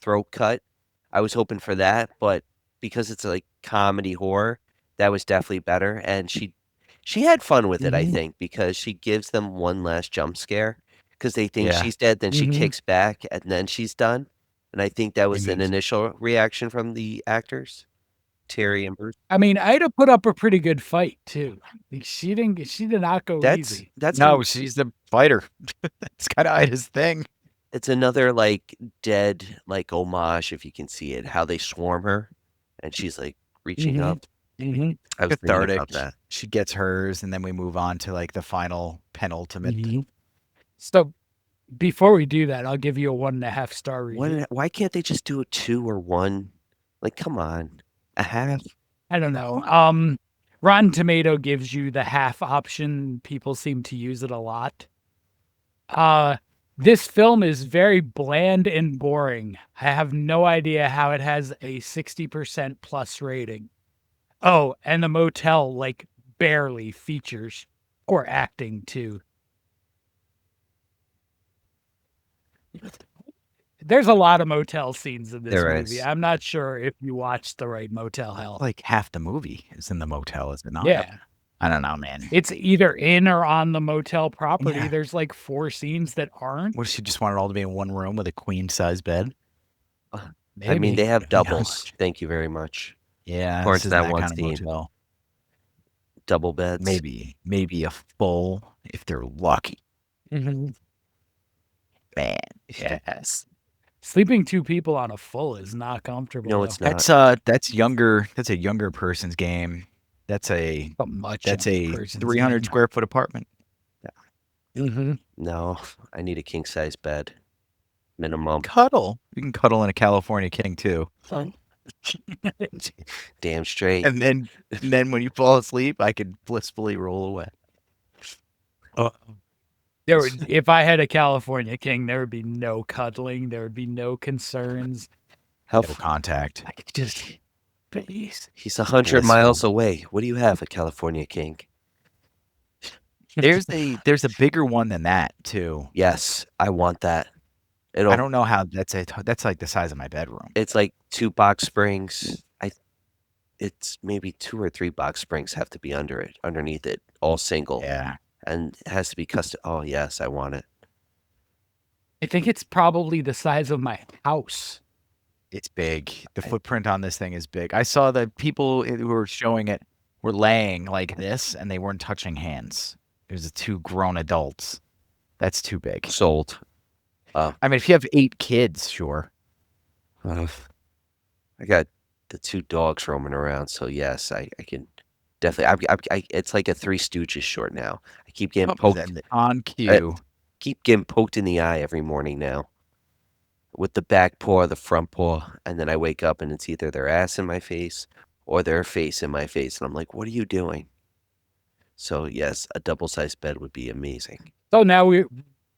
throat cut. I was hoping for that, but because it's like comedy horror, that was definitely better. And she had fun with it, I think, because she gives them one last jump scare because they think Yeah. she's dead, then she Mhm. kicks back and then she's done. And I think that was an means- initial reaction from the actors, Terry and Bruce. I mean, Ida put up a pretty good fight too. Like, she did not go That's easy. No, she's the fighter. That's kind of Ida's thing. it's another like dead like homage if you can see it, how they swarm her and she's like reaching Mhm. up. I was thinking Cathartic. about that. She gets hers, and then we move on to like the final penultimate. So before we do that, I'll give you a 1.5 star review. Why can't they just do a 2 or 1? Like, come on, a half. I don't know. Rotten Tomato gives you the half option. People seem to use it a lot. This film is very bland and boring. I have no idea how it has a 60% plus rating. Oh, and the motel like barely features or acting too. There's a lot of motel scenes in this There movie. is. I'm not sure if you watched the right Motel Hell. Like half the movie is in the motel, is it not? Yeah. I don't know, man. It's either in or on the motel property. Yeah. There's like 4 scenes that aren't. What if she just wanted all to be in one room with a queen size bed? I mean, Maybe. they have Who doubles. knows? Thank you very much. Yeah, According this to isn't that one kind of scene. motel. Double beds. Maybe a full if they're lucky. Mhm. Man, yes. Sleeping 2 people on a full is not comfortable. No, it's though. not. That's younger. That's a younger person's game. That's a But much that's a younger person's 300 game. square foot apartment. Mhm. No, I need a king size bed. Minimum. Cuddle. You can cuddle in a California king too. Damn straight. And then when you fall asleep, I could blissfully roll away. If I had a California king, there would be no cuddling. There would be no concerns. How No contact. I could just, please. He's 100 miles away. What do you have, a California king? There's a bigger one than that too. Yes, I want that. I don't know how that's like the size of my bedroom. It's like 2 box springs. It's maybe 2 or 3 box springs have to be underneath it, all single, Yeah. and it has to be custom. Oh yes, I want it. I think it's probably the size of my house. It's big. The footprint on this thing is big. I saw that people who were showing it were laying like this and they weren't touching hands. It was 2 grown adults. That's too big. Sold. I mean, if you have 8 kids, sure. I got the 2 dogs roaming around, so yes, I can definitely. It's like a Three Stooges short now. I keep getting poked. Then on cue. Keep getting poked in the eye every morning now, with the back paw or the front paw, and then I wake up and it's either their ass in my face or their face in my face, and I'm like, "What are you doing?" So yes, a double-sized bed would be amazing. So now we're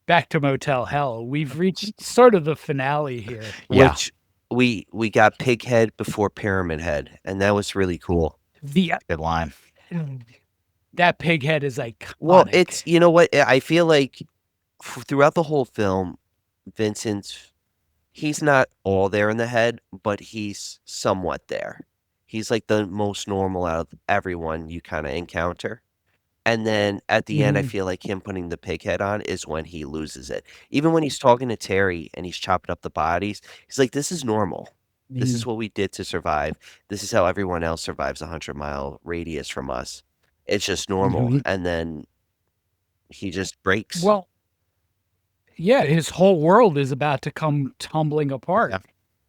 back to Motel Hell. We've reached sort of the finale here. Yeah. Which we got pig head before pyramid head, and that was really cool. Good line. That pig head is iconic. Well, it's, you know what, I feel like throughout the whole film, Vincent, he's not all there in the head, but he's somewhat there. He's like the most normal out of everyone you kind of encounter. And then at the end, I Mhm. feel like him putting the pig head on is when he loses it. Even when he's talking to Terry and he's chopping up the bodies, he's like, this is normal. This is what we did to survive. This is how everyone else survives a 100-mile radius from us. It's just normal. Mhm. And then he just breaks. Well, yeah, his whole world is about to come tumbling apart. Yeah.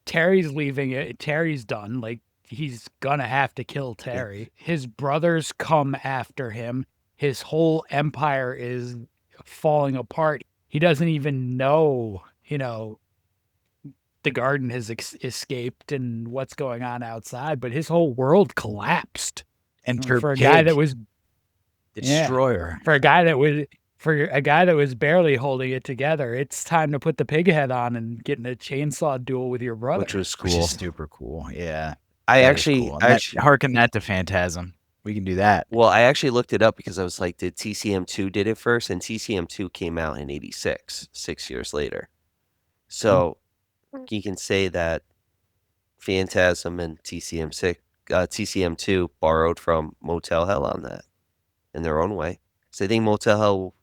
Terry's leaving it. Terry's done. Like, he's gonna have to kill Terry. His brothers come after him. His whole empire is falling apart. He doesn't even know, the garden has escaped and what's going on outside, but his whole world collapsed. Enter For a pig, guy that was destroyer. for a guy that was barely holding it together, it's time to put the pig head on and get in a chainsaw duel with your brother. Which was Which cool. is super cool. Yeah. I that is actually, cool. And harken that to Phantasm. We can do that. well, I actually looked it up because I was like, did TCM2 did it first? And TCM2 came out in 86, 6 years later. So you can say that Phantasm and TCM2 borrowed from Motel Hell on that in their own way. So I think Motel Hell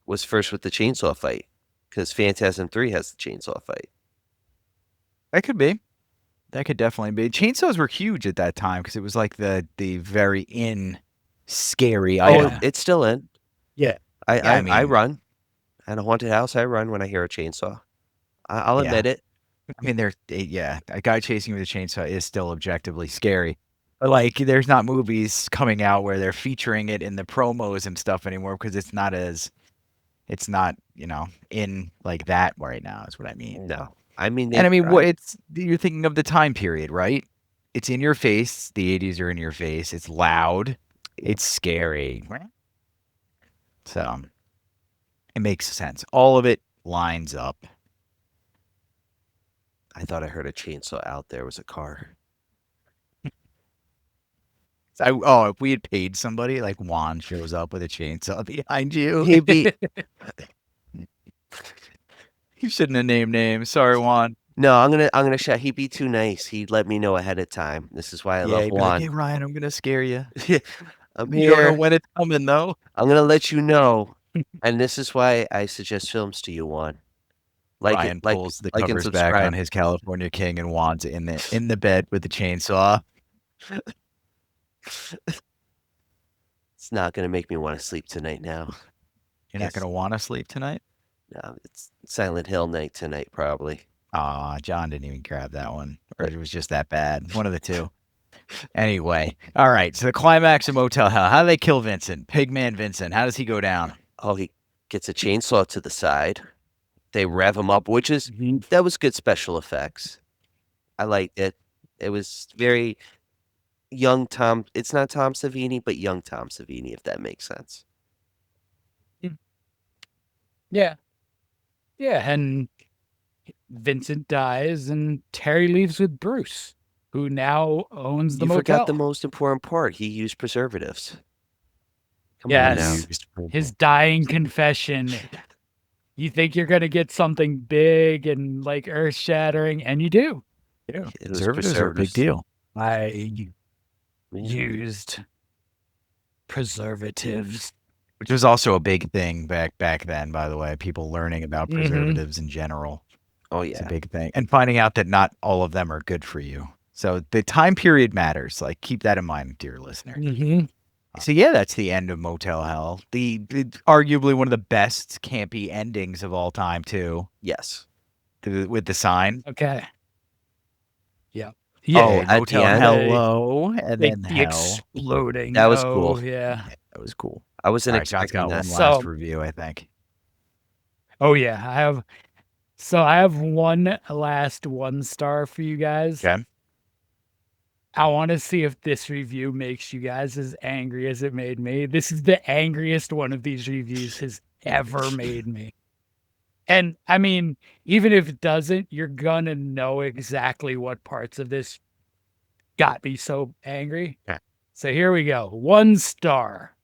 was first with the chainsaw fight because Phantasm 3 has the chainsaw fight. That could be. That could definitely be. Chainsaws were huge at that time because it was like the very scary item. Oh, it's still in. Yeah. I I mean- run. At a haunted house, I run when I hear a chainsaw. I'll Yeah. admit it. I mean, a guy chasing you with a chainsaw is still objectively scary. But like, there's not movies coming out where they're featuring it in the promos and stuff anymore because it's not, in like that right now. Is what I mean. No. I mean, And I mean, tried. you're thinking of the time period, right? It's in your face. The 80s are in your face. It's loud. It's scary. So it makes sense. All of it lines up. I thought I heard a chainsaw out there was a car. If we had paid somebody, like Juan shows up with a chainsaw behind you. He'd be You shouldn't have named names. Sorry, Juan. no. I'm gonna shout. He'd be too nice. He'd let me know ahead of time. This is why I love he'd be like, Juan. hey, Ryan, I'm gonna scare you. I'm You don't know here. when it's coming, though. I'm gonna let you know. And this is why I suggest films to you, Juan. Ryan pulls the and covers back subscribe. on his California King, and Juan's in the bed with the chainsaw. It's not gonna make me want to sleep tonight now. You're Yes. not gonna want to sleep tonight. No, it's Silent Hill night tonight, probably. John didn't even grab that one, or it was just that bad. One of the two. Anyway, all right. So the climax of Motel Hell. How do they kill Vincent? Pigman Vincent. How does he go down? Oh, he gets a chainsaw to the side. They rev him up, which is Mhm. that was good special effects. I liked it. It was very young Tom. It's not Tom Savini, but young Tom Savini, if that makes sense. Yeah. Yeah, and Vincent dies and Terry leaves with Bruce, who now owns the You motel. forgot the most important part. He used preservatives. Come on Yes. now. His dying confession. You think you're going to get something big and like earth-shattering, and you do. It was Preservatives are a big preservatives. deal. I Yeah. used preservatives. Which was also a big thing back then, by the way. People learning about Mhm. preservatives in general. Oh It's a yeah. big thing. And finding out that not all of them are good for you. So the time period matters. Like, keep that in mind, dear listener. Mm-hmm. So yeah, that's the end of Motel Hell. The arguably one of the best campy endings of all time, too. Yes. With the sign. Okay. Yeah. Oh, Yeah, at the Motel end? Hello, and Like then the Hell. exploding. That was oh, cool. Yeah. That was cool. I wasn't All right, John's expecting got one that. last So- review, I think. Oh yeah. I have one last 1-star for you guys. Okay. I want to see if this review makes you guys as angry as it made me. This is the angriest one of these reviews has ever made me. And I mean, even if it doesn't, you're gonna know exactly what parts of this got me so angry. Okay. So here we go. 1 star.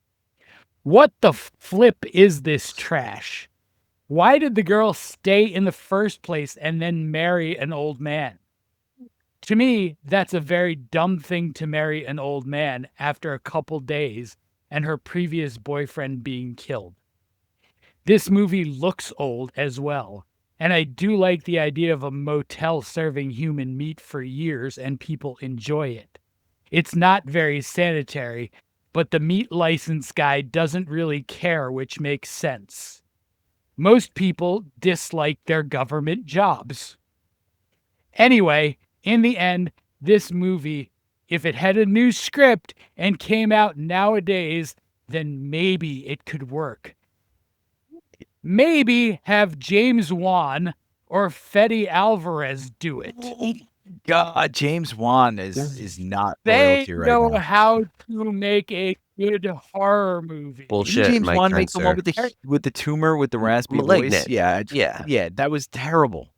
What the flip is this trash? Why did the girl stay in the first place and then marry an old man? To me, that's a very dumb thing to marry an old man after a couple days and her previous boyfriend being killed. This movie looks old as well, and I do like the idea of a motel serving human meat for years and people enjoy it. It's not very sanitary, but the meat license guy doesn't really care, which makes sense. Most people dislike their government jobs. Anyway, in the end, this movie, if it had a new script and came out nowadays, then maybe it could work. Maybe have James Wan or Fede Alvarez do it. God, James Wan is not They royalty right know now. how to make a good horror movie. Bullshit. Didn't James Mike Wan make the one Spencer. with the tumor with the raspy Malignant. voice? Yeah, Yeah. that was terrible.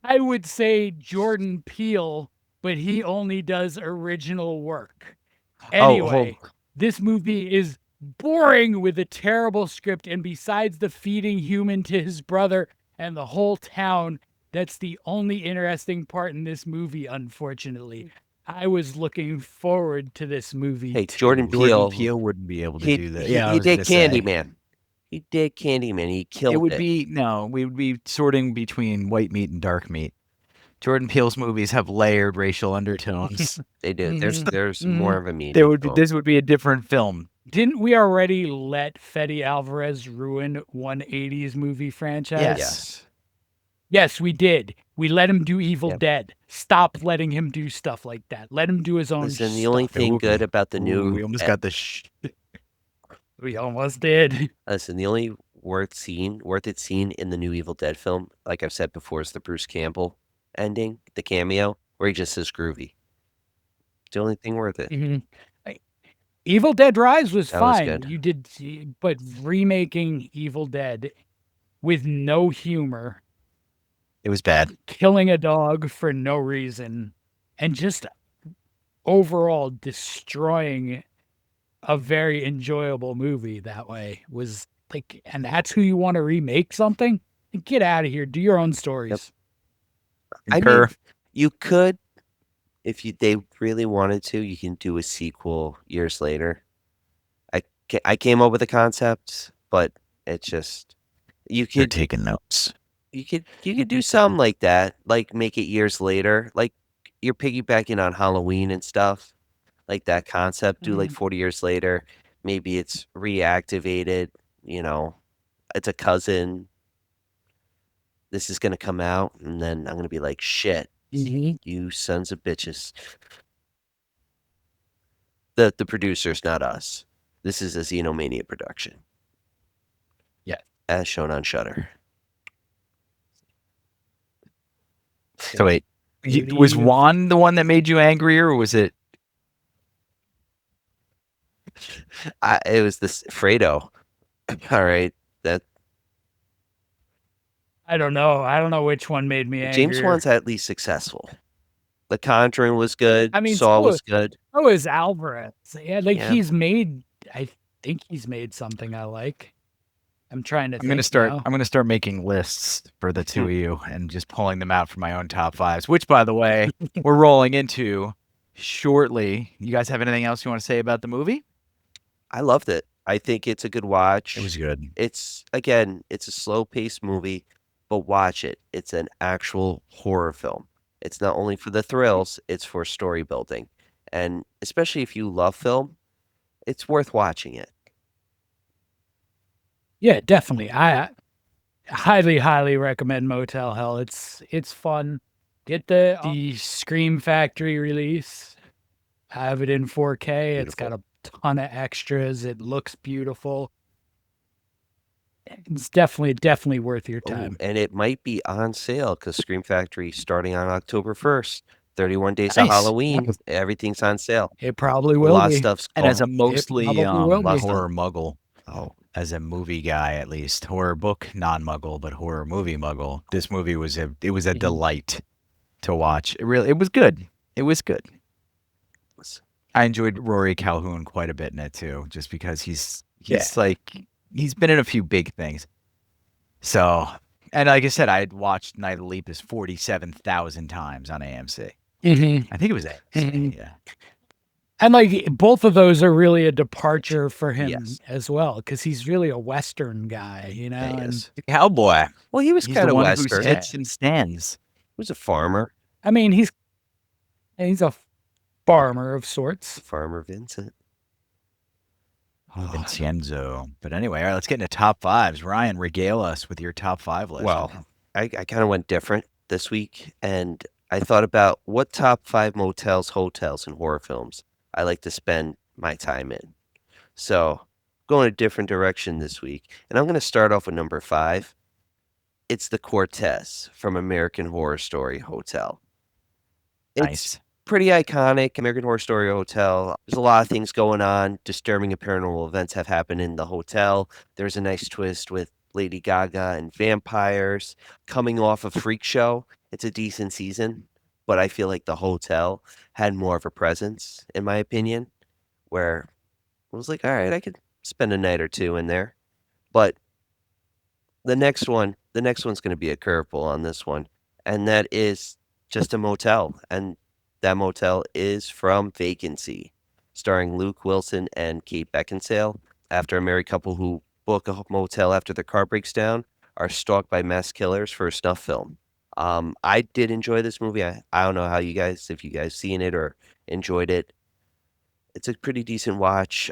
I would say Jordan Peele, but he only does original work. Anyway, this movie is boring with a terrible script, and besides the feeding human to his brother and the whole town, that's the only interesting part in this movie, unfortunately. I was looking forward to this movie. Hey, too. Jordan Peele. wouldn't be able to He, do that. he, Yeah, I he was did gonna say. Candyman. He did Candyman. He killed it. It would be we would be sorting between white meat and dark meat. Jordan Peele's movies have layered racial undertones. They do. There's Mhm. more of a meaning. This would be a different film. Didn't we already let Fede Alvarez ruin one 80s movie franchise? Yes. Yes, we did. We let him do Evil Yep. Dead. Stop letting him do stuff like that. Let him do his own Listen, the stuff. only thing Ooh. good about the new we almost got the We almost did. listen, the only worth it seen in the new Evil Dead film, like I've said before, is the Bruce Campbell ending, the cameo, where he just says groovy. It's the only thing worth it. Mhm. Evil Dead Rise was That was fine. good. You did, but remaking Evil Dead with no humor, It was bad. killing a dog for no reason, and just overall destroying a very enjoyable movie that way was like, and that's who you want to remake something? Get out of here. Do your own stories. I Concur. mean, you could, if they really wanted to, you can do a sequel years later. I came up with the concept, but it's just you You're could taking notes. you could do something like that, like make it years later, like you're piggybacking on Halloween and stuff, like that concept. Do like 40 years later, maybe it's reactivated. You know, it's a cousin. This is gonna come out, and then I'm gonna be like, shit, you sons of bitches. The producers, not us. This is a Xenomania production. Yeah. As shown on Shudder. So wait, Beauty was of- Juan the one that made you angrier, or was it? It was this Fredo. All right, that I don't know. I don't know which one made me angry. James Wan's at least successful. The Conjuring was good. I mean, Saw so was good. Oh, is Alvarez. Yeah, like Yeah. I think he's made something I like. I'm trying to I'm gonna think start. now. I'm gonna start making lists for the two of you and just pulling them out for my own top fives. Which, by the way, we're rolling into shortly. You guys have anything else you want to say about the movie? I loved it. I think it's a good watch. It was good. It's a slow-paced movie, but watch it. It's an actual horror film. It's not only for the thrills, it's for story building. And especially if you love film, it's worth watching it. Yeah, definitely. I highly recommend Motel Hell. It's fun. Get the Scream Factory release. Have it in 4K. It's got a ton of extras. It looks beautiful. It's definitely worth your Ooh, time. and it might be on sale because Scream Factory starting on October 1st. 31 days of Nice. Halloween. Everything's on sale. It probably A will lot of be. stuff's And as a gone. mostly probably will be. horror muggle, Oh, as a movie guy at least, horror book non-muggle, but horror movie muggle, this movie was a Mhm. delight to watch. It was good. It was good. I enjoyed Rory Calhoun quite a bit in it too, just because he's like he's been in a few big things. So, and like I said, I had watched Night of the Lepus 47,000 times on AMC. Mhm. I think it was AMC. Mhm. Yeah. And like both of those are really a departure for him Yes. as well, because he's really a Western guy, you know. Yeah, he And is. Cowboy. Well, he was He's kind the of one Western. who sits and stands. He was a farmer, I mean, he's a farmer of sorts. Farmer Vincent. Vincenzo. But anyway, all right, let's get into top fives. Ryan, regale us with your top five list. Well, I kind of went different this week, and I thought about what top 5 motels, hotels, and horror films I like to spend my time in. So, going a different direction this week, and I'm going to start off with number 5. It's the Cortez from American Horror Story Hotel. It's nice. pretty iconic. American Horror Story Hotel. There's a lot of things going on. Disturbing and paranormal events have happened in the hotel. There's a nice twist with Lady Gaga and vampires coming off of Freak Show. It's a decent season, but I feel like the hotel had more of a presence, in my opinion, where I was like, all right, I could spend a night or two in there. But the next one's going to be a curveball on this one, and that is just a motel, and that motel is from Vacancy, starring Luke Wilson and Kate Beckinsale. After a married couple who book a motel after their car breaks down are stalked by mass killers for a snuff film. I did enjoy this movie. I don't know how if you guys seen it or enjoyed it. It's a pretty decent watch.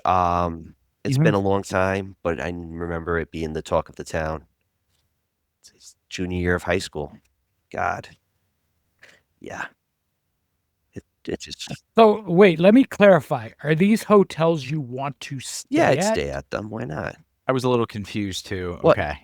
It's been a long time, but I remember it being the talk of the town. It's junior year of high school. God. Yeah. It just, So wait, let me clarify. Are these hotels you want to stay yeah, I'd at? stay at them. Why not? I was a little confused too. What? Okay.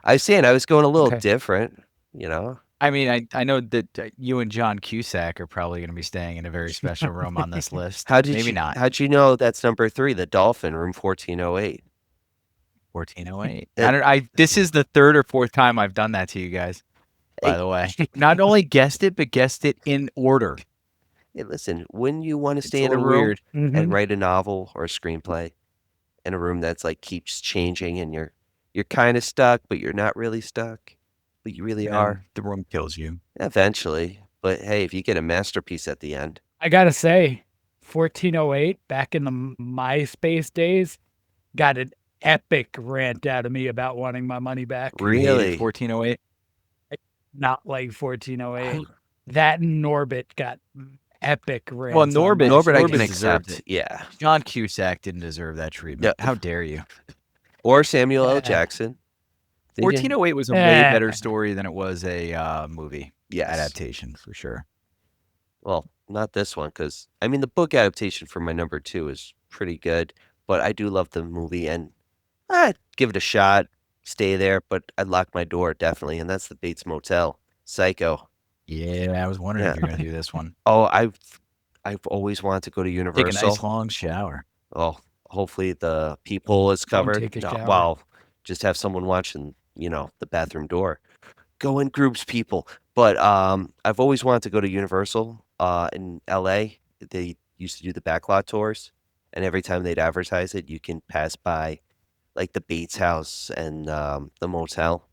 I was saying I was going a little Okay. different, you know? I mean, I know that you and John Cusack are probably going to be staying in a very special room on this list. Maybe not. How'd you know that's number 3, the Dolphin, room 1408? 1408. It- This is the third or fourth time I've done that to you guys. By Hey. the way, not only guessed it, but guessed it in order. Hey, listen, when you want to It's stay a in a little room weird. and Mhm. write a novel or a screenplay in a room that's like keeps changing and you're kind of stuck, but you're not really stuck, but you really are And the room kills you. eventually. But hey, if you get a masterpiece at the end, I gotta say, 1408 back in the MySpace days got an epic rant out of me about wanting my money back. You hated really, 1408. Not like 1408. That and Norbit got epic rants. Well, on Norbit- Norbert I Norbit can deserved accept. it. Yeah, John Cusack didn't deserve that treatment. Yeah. How dare you? or Samuel L. Yeah. Jackson. They didn't- 1408 was a way Eh. better story than it was a movie Yes. adaptation for sure. Well, not this one, because I mean the book adaptation for my number 2 is pretty good, but I do love the movie and I'd give it a shot, stay there, but I'd lock my door definitely, and that's the Bates Motel, Psycho. Yeah, I was wondering Yeah. if you're going to do this one. Oh, I've always wanted to go to Take a Universal. nice long shower. Oh, hopefully the peephole is Don't covered. take a No, shower. well, just have someone watching, the bathroom door. Go in groups, people. But I've always wanted to go to Universal in LA. They used to do the backlot tours, and every time they'd advertise it, you can pass by like the Bates house and the motel.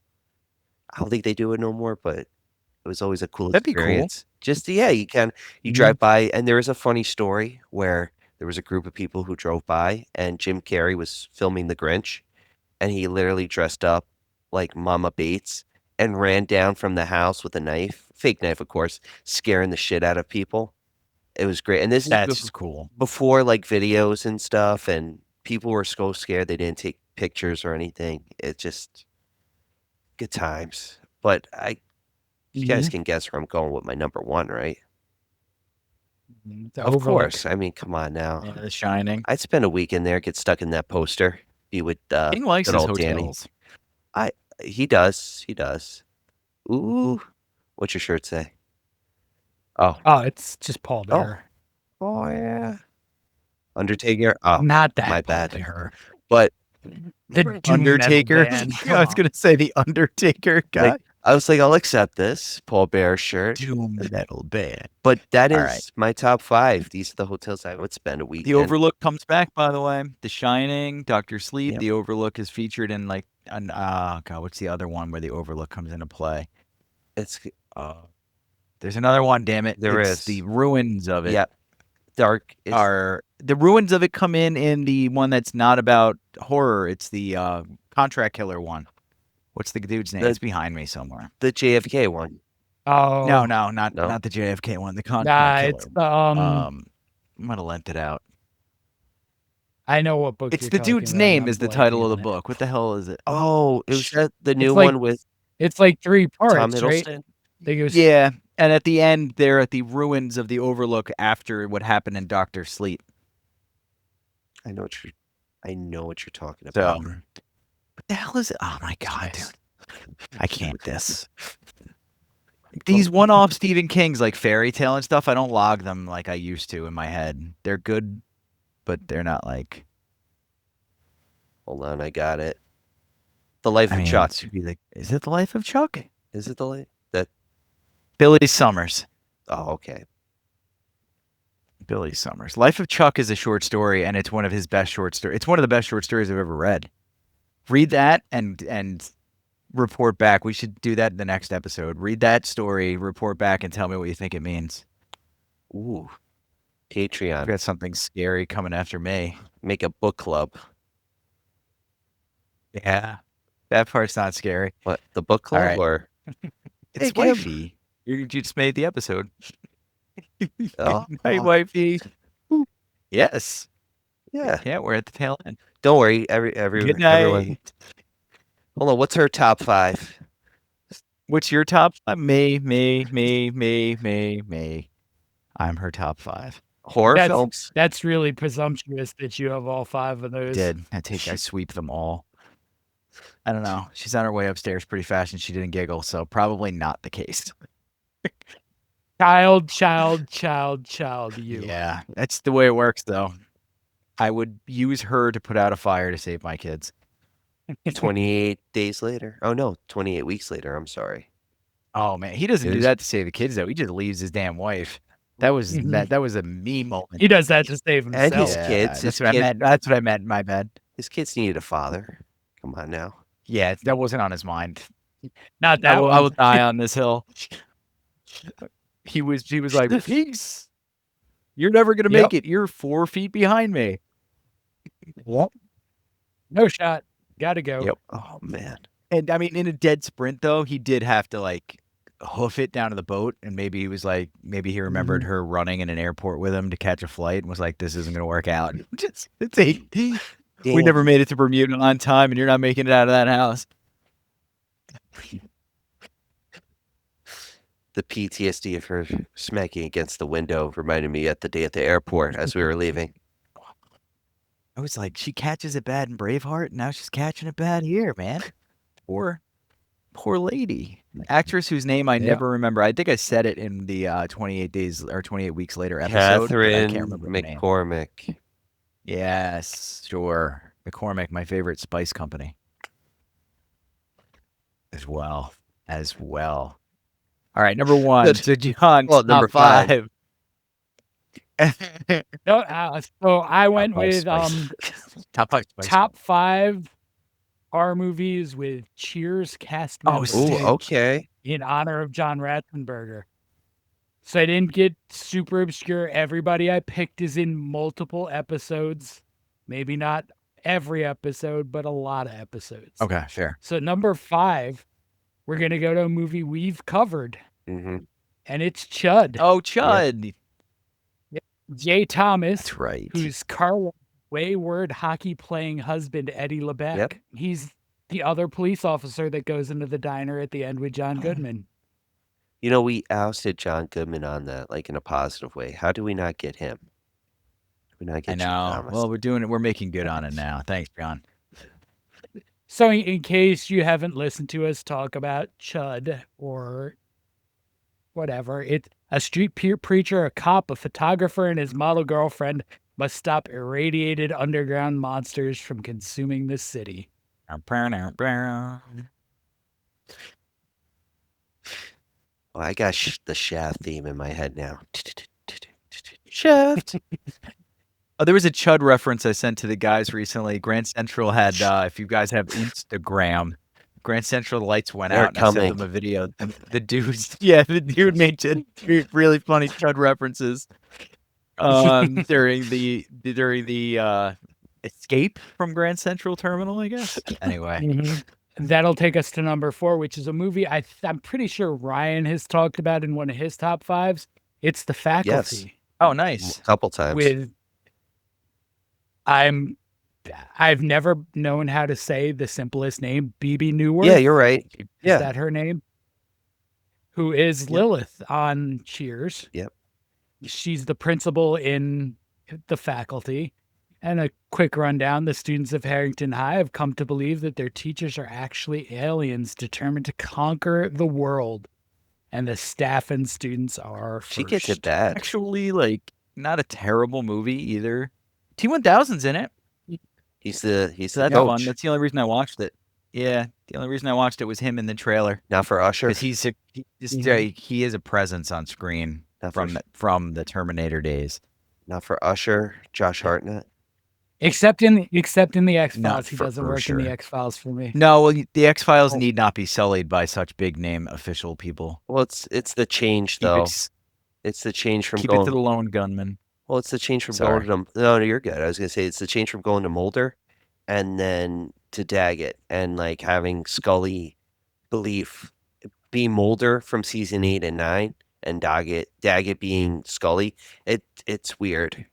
I don't think they do it no more, but it was always a cool That'd be cool. experience. Just you Mhm. drive by, and there is a funny story where there was a group of people who drove by, and Jim Carrey was filming The Grinch, and he literally dressed up like Mama Bates and ran down from the house with a knife, fake knife, of course, scaring the shit out of people. It was great, and this is That's cool. before like videos and stuff, and people were so scared they didn't take pictures or anything. It just good times. But you guys can guess where I'm going with my number 1, right? The Of Overlook. course. I mean, come on now. Yeah, The Shining. I'd spend a week in there, get stuck in that poster, be with King likes good his old Danny. hotels. He does. He does. Ooh, what's your shirt say? Oh, Oh, it's just Paul Oh. Bearer. oh yeah. Undertaker. Oh, Not that my Paul bad. Bearer. but The doom metal Undertaker. band. Yeah, I was Come going to say the Undertaker guy. I was like, I'll accept this Paul Bear shirt. Doom metal band. But that All is right. my top 5. These are the hotels I would spend a week The in. Overlook comes back, by the way. The Shining, Dr. Sleep. Yep. The Overlook is featured in like God, what's the other one where the Overlook comes into play? It's There's another one, damn it. There It's is. the ruins of it. yeah, dark. It's Are the ruins of it come in the one that's not about horror. It's the contract killer one. What's the dude's name? The- It's behind me somewhere. the JFK one. Oh No, No? not the JFK one. The Nah, contract killer. it's the I'm gonna lent it out. I know what book. It's you're the talking dude's about, name I'm is the title of the blanking on it. book. What the hell is it? Oh, it was the new like one with It's like 3 Tom parts, right? Hiddleston. I think it was, Yeah, and at the end, they're at the ruins of the Overlook after what happened in Dr. Sleep. I know what you're talking So, about. what the hell is it? Oh my god, Nice. dude! I can't this. These one-off Stephen King's like fairy tale and stuff. I don't log them like I used to in my head. They're good, but they're not like. Hold on, I got it. The Life I of mean, Chuck. it should be like, is it the Life of Chuck? Is it the life? That? Billy Summers. Oh, okay. Billy Summers. Life of Chuck is a short story, and it's one of his best short stories. It's one of the best short stories I've ever read. Read that and report back. We should do that in the next episode. Read that story, report back, and tell me what you think it means. Ooh. I've Patreon. got something scary coming after me. Make a book club. Yeah. That part's not scary. What? The book club right. or? It's Hey, Kim. wifey. You just made the episode. Oh, Hey, wifey. Yes. yeah. Yeah, we're at the tail end. Don't worry. Good Everyone. night. Hold on. What's her top 5? What's your top 5? Me. I'm her top 5. Horror That's- films? That's really presumptuous that you have all 5 of those. I sweep them all. I don't know. She's on her way upstairs pretty fast and she didn't giggle, so probably not the case. Child, you. Yeah, that's the way it works, though. I would use her to put out a fire to save my kids. 28 days later. Oh, no. 28 weeks later. I'm sorry. Oh man, he doesn't do Is- that to save the kids though. He just leaves his damn wife. That was Mhm. that was a me moment. He does that to save And himself. his kids, That's his what kid- I meant. That's what I meant. My bad. His kids needed a father. Come on now. Yeah, that wasn't on his mind. Not that I one. will die on this hill. He was like, peace. You're never gonna make it. You're 4 feet behind me. No shot. Gotta go. Yep. Oh, man. And I mean, in a dead sprint though, he did have to like hoof it down to the boat, and maybe he was like, maybe he remembered her running in an airport with him to catch a flight, and was like, this isn't gonna work out. We Damn. never made it to Bermuda on time, and you're not making it out of that house. The PTSD of her smacking against the window reminded me at the airport as we were leaving. I was like, she catches it bad in Braveheart, and now she's catching it bad here, man. Poor lady. Actress whose name I never remember. I think I said it in the 28 days or 28 weeks later episode. but I Catherine can't remember her name. McCormick. Yes, sure. McCormick, my favorite spice company. As well. All right, number 1. Good. So John, Well, number top 5. 5. No, so I went five with spice. Top 5 spice. top 5 horror movies with Cheers cast Oh, members Ooh, sick. okay. in honor of John Ratzenberger. So I didn't get super obscure. Everybody I picked is in multiple episodes. Maybe not every episode, but a lot of episodes. Okay, fair. So number 5, we're going to go to a movie we've covered, Mm-hmm. and it's Chud. Oh, Chud. Jay Thomas, That's right. who's Carl wayward hockey-playing husband, Eddie LeBeck. Yep. He's the other police officer that goes into the diner at the end with John Goodman. You know, we ousted John Goodman on that, like in a positive way. How do we not get him? Do we not I get know. Thomas? Well, we're doing it. We're making good on it now. Thanks, John. So in case you haven't listened to us talk about Chud or whatever, it's a street preacher, a cop, a photographer, and his model girlfriend must stop irradiated underground monsters from consuming the city. Oh, I got the Shaft theme in my head now. Shaft. Oh, there was a Chud reference I sent to the guys recently. Grand Central had, if you guys have Instagram, Grand Central lights went They're out and I sent them a video. The dude made really funny Chud references during the escape from Grand Central Terminal, I guess. Anyway. That'll take us to number 4, which is a movie I'm pretty sure Ryan has talked about in one of his top 5s. It's The Faculty. Oh, nice. A couple times. I've never known how to say the simplest name, Bebe Neuwirth. Yeah, you're right. Is Yeah. that her name? Who is Lilith on Cheers. Yep. She's the principal in The Faculty. And a quick rundown, the students of Harrington High have come to believe that their teachers are actually aliens determined to conquer the world. And the staff and students are first. She gets it bad. Actually, like, not a terrible movie either. T-1000's in it. He's the So that's coach. fun. That's the only reason I watched it. Yeah, the only reason I watched it was him in the trailer. Not for Usher. Because he is a presence on screen from the Terminator days. Not for Usher, Josh Hartnett. Except in the X-Files. Not He for doesn't work sure. in the X-Files for me. No, well, the X-Files need not be sullied by such big name official people. Well, it's the change Keep though. it- It's the change from Keep going. it to the lone gunman. Well, it's the change from Sorry. going to no, you're good. I was gonna say it's the change from going to Mulder, and then to Daggett, and like having Scully be Mulder from season 8 and 9, and Daggett being Scully. It's weird.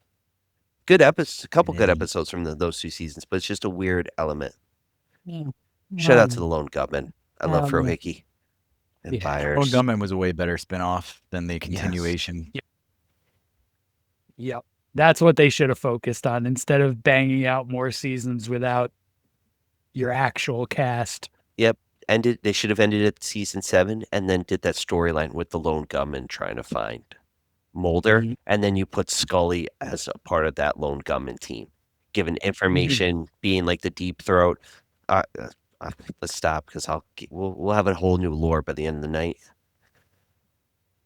Good episodes, a couple good episodes from those 2 seasons, but it's just a weird element. Shout out to the Lone Gunman. I love Frohickey and Byers. Lone Gunman was a way better spinoff than the continuation. Yep. That's what they should have focused on instead of banging out more seasons without your actual cast. Yep. They should have ended at season 7 and then did that storyline with the Lone Gunman trying to find Mulder, and then you put Scully as a part of that Lone Gunman team, given information, being like the deep throat. Let's stop because we'll have a whole new lore by the end of the night.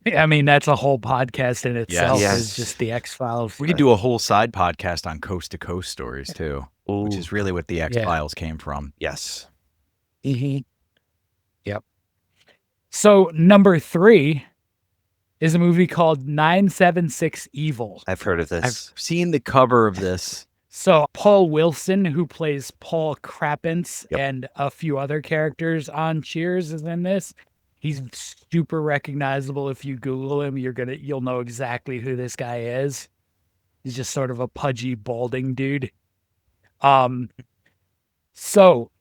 I mean, that's a whole podcast in itself. Yes. Is just the X-Files. We could do a whole side podcast on coast to coast stories too, which is really what the X-Files came from. Yes. Yep. So number 3 is a movie called 976 Evil. I've heard of this. I've seen the cover of this. So Paul Wilson, who plays Paul Krappens and a few other characters on Cheers, is in this. He's super recognizable. If you Google him, you'll know exactly who this guy is. He's just sort of a pudgy, balding dude. So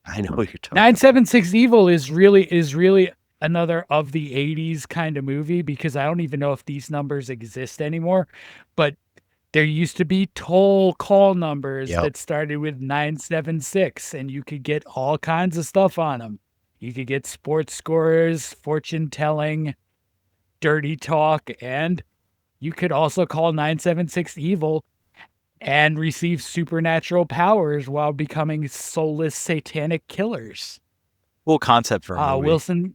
I know what you're talking. 976 Evil is really another of the 80s kind of movie, because I don't even know if these numbers exist anymore, but there used to be toll call numbers that started with 976, and you could get all kinds of stuff on them. You could get sports scores, fortune telling, dirty talk, and you could also call 976 Evil and receive supernatural powers while becoming soulless satanic killers. Cool concept for a movie.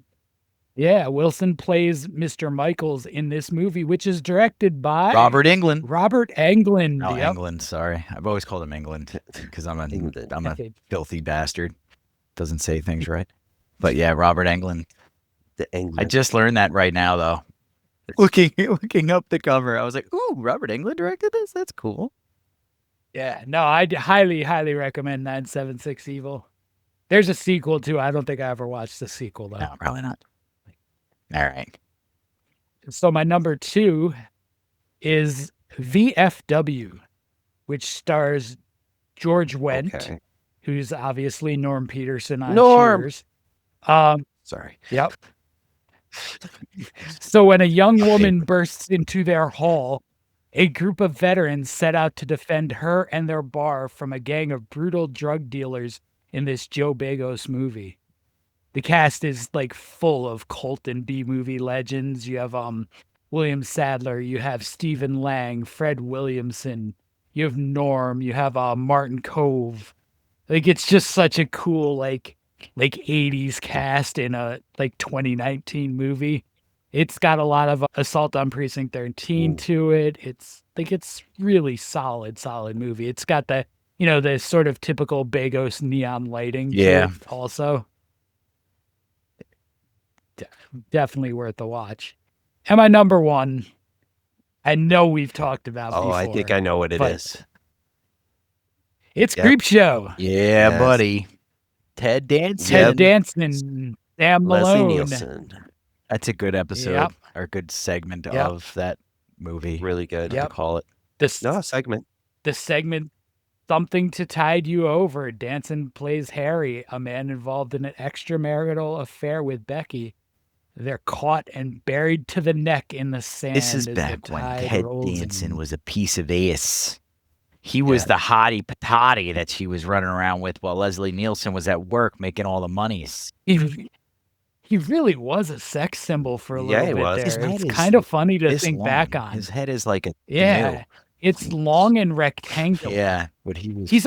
Wilson plays Mr. Michaels in this movie, which is directed by Robert Englund. No, England. Sorry, I've always called him England because I'm a filthy bastard. Doesn't say things right. But yeah, Robert Englund. I just learned that right now, though. Looking up the cover, I was like, "Ooh, Robert Englund directed this. That's cool." Yeah, no, I'd highly recommend 976 Evil. There's a sequel too. I don't think I ever watched the sequel though. No, probably not. All right. So my number 2 is VFW, which stars George Wendt, who's obviously Norm Peterson on Cheers. Sorry. Yep. So when a young woman bursts into their hall, a group of veterans set out to defend her and their bar from a gang of brutal drug dealers in this Joe Bagos movie. The cast is like full of cult and B-movie legends. You have William Sadler, you have Stephen Lang, Fred Williamson, you have Norm, you have Martin Cove. Like, it's just such a cool like 80s cast in a like 2019 movie. It's got a lot of Assault on Precinct 13 Ooh. to it. It's really solid movie. It's got the sort of typical Bagos neon lighting to Yeah. it also. Definitely worth the watch. And my number one, I know we've talked about Oh, before. I think I know what it but is. It's Yep. Creepshow. Yeah, Yes. buddy. Ted Danson. Ted Danson, Sam Leslie Malone. Nielsen. That's a good episode Yep. or good segment Yep. of that movie. Really good. To Yep. call it. No, segment. The segment, Something to Tide You Over. Danson plays Harry, a man involved in an extramarital affair with Becky. They're caught and buried to the neck in the sand. This is as back the when tide Ted rolls Danson in. was a piece of ass. He was the hottie patati that she was running around with while Leslie Nielsen was at work making all the monies. He really was a sex symbol for a Yeah, little he bit was. there. His head It's is kind of funny to This think long. back on. His head is like a Yeah, canoe. it's long and rectangular. Yeah, but he was. He's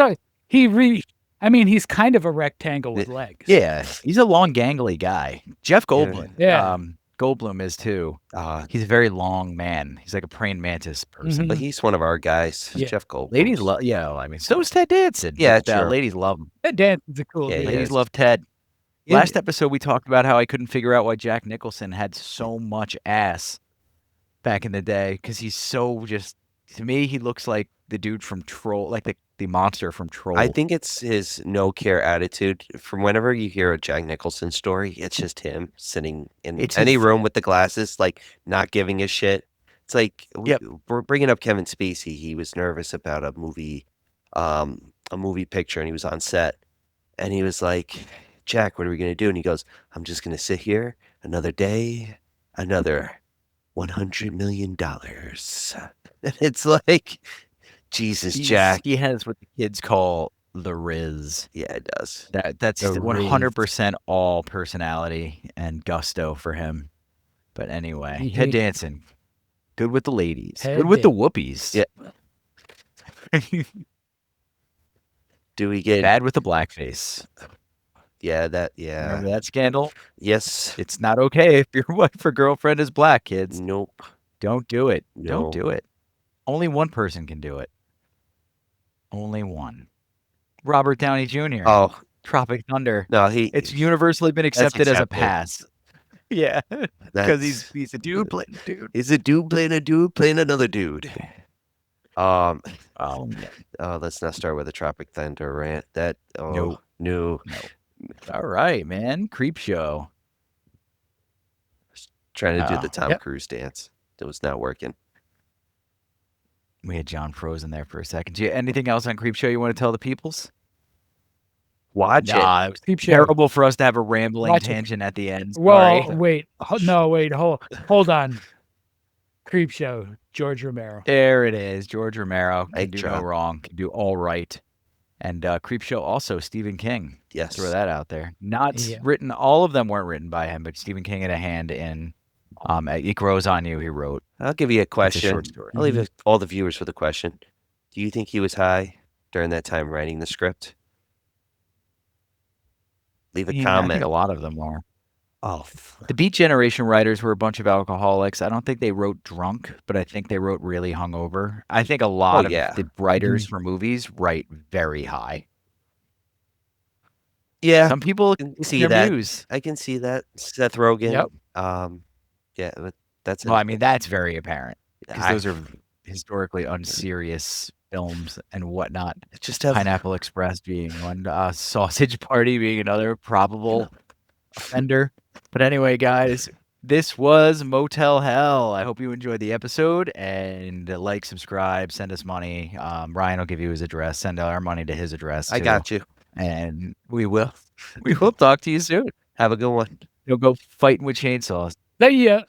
kind of a rectangle with legs. Yeah, he's a long, gangly guy. Jeff Goldblum. Yeah. Goldblum is too. He's a very long man. He's like a praying mantis person. But he's one of our guys, Yeah. Jeff Goldblum. Ladies love. Yeah, I mean, so is Ted Danson. Yeah, but, true. ladies love him. That Danson's a cool Yeah, dude. he Ladies is. love Ted. Yeah. Last episode, we talked about how I couldn't figure out why Jack Nicholson had so much ass back in the day because he's so just. To me, he looks like the dude from Troll, like the monster from Troll. I think it's his no care attitude. From whenever you hear a Jack Nicholson story, it's just him sitting in It's any his- room with the glasses, like not giving a shit. It's like we're bringing up Kevin Spacey. He was nervous about a movie picture, and he was on set, and he was like, "Jack, what are we gonna do?" And he goes, "I'm just gonna sit here another day, another $100 million." And it's like, Jesus, Jack. He has what the kids call the Riz. Yeah, it does. That's The 100% all personality and gusto for him. But anyway, He- Ted Danson, good with the ladies, Ted good with the whoopies. Yeah. Do we get Bad with the blackface. Yeah, Remember that scandal? Yes. It's not okay if your wife or girlfriend is black, kids. Nope. Don't do it. No. Don't do it. Only one person can do it. Only one. Robert Downey Jr. Oh, Tropic Thunder. no, It's universally been accepted as a accepted. pass. Yeah, because that's- he's a dude playing a dude. He's a dude playing another dude. Oh, Let's not start with a Tropic Thunder rant. That No. no. all right, man. Creep show. Trying to do the Tom Yep. Cruise dance. It was not working. We had John frozen there for a second. Do you anything else on Creep Show you want to tell the peoples? Watch it. Nah, it was Creep Show. terrible for us to have a rambling Watch it. tangent at the end. Well, Sorry. wait. Hold on. Creep Show, George Romero. There it is. George Romero. Can Hey, do John. no wrong. Can do all right. And Creep Show also Stephen King. Yes. Throw that out there. Not Yeah. written. All of them weren't written by him, but Stephen King had a hand in. It Grows on You. He wrote. I'll give you a It's a question. short story. I'll leave all the viewers with a question. Do you think he was high during that time writing the script? Leave a I comment. think a lot of them are. Oh, The Beat Generation writers were a bunch of alcoholics. I don't think they wrote drunk, but I think they wrote really hungover. I think a lot of yeah. the writers for movies write very high. yeah. Some people I can see their that. muse. I can see that. Seth Rogen. Yep. Yeah, but that's Well, I mean, that's very apparent because I- those are historically unserious films and whatnot. just have Pineapple Express being one, Sausage Party being another probable offender. But anyway, guys, this was Motel Hell. I hope you enjoyed the episode and like, subscribe, send us money. Ryan will give you his address. Send our money to his address. I too. got you. And we will talk to you soon. Have a good one. You'll go fighting with chainsaws. There you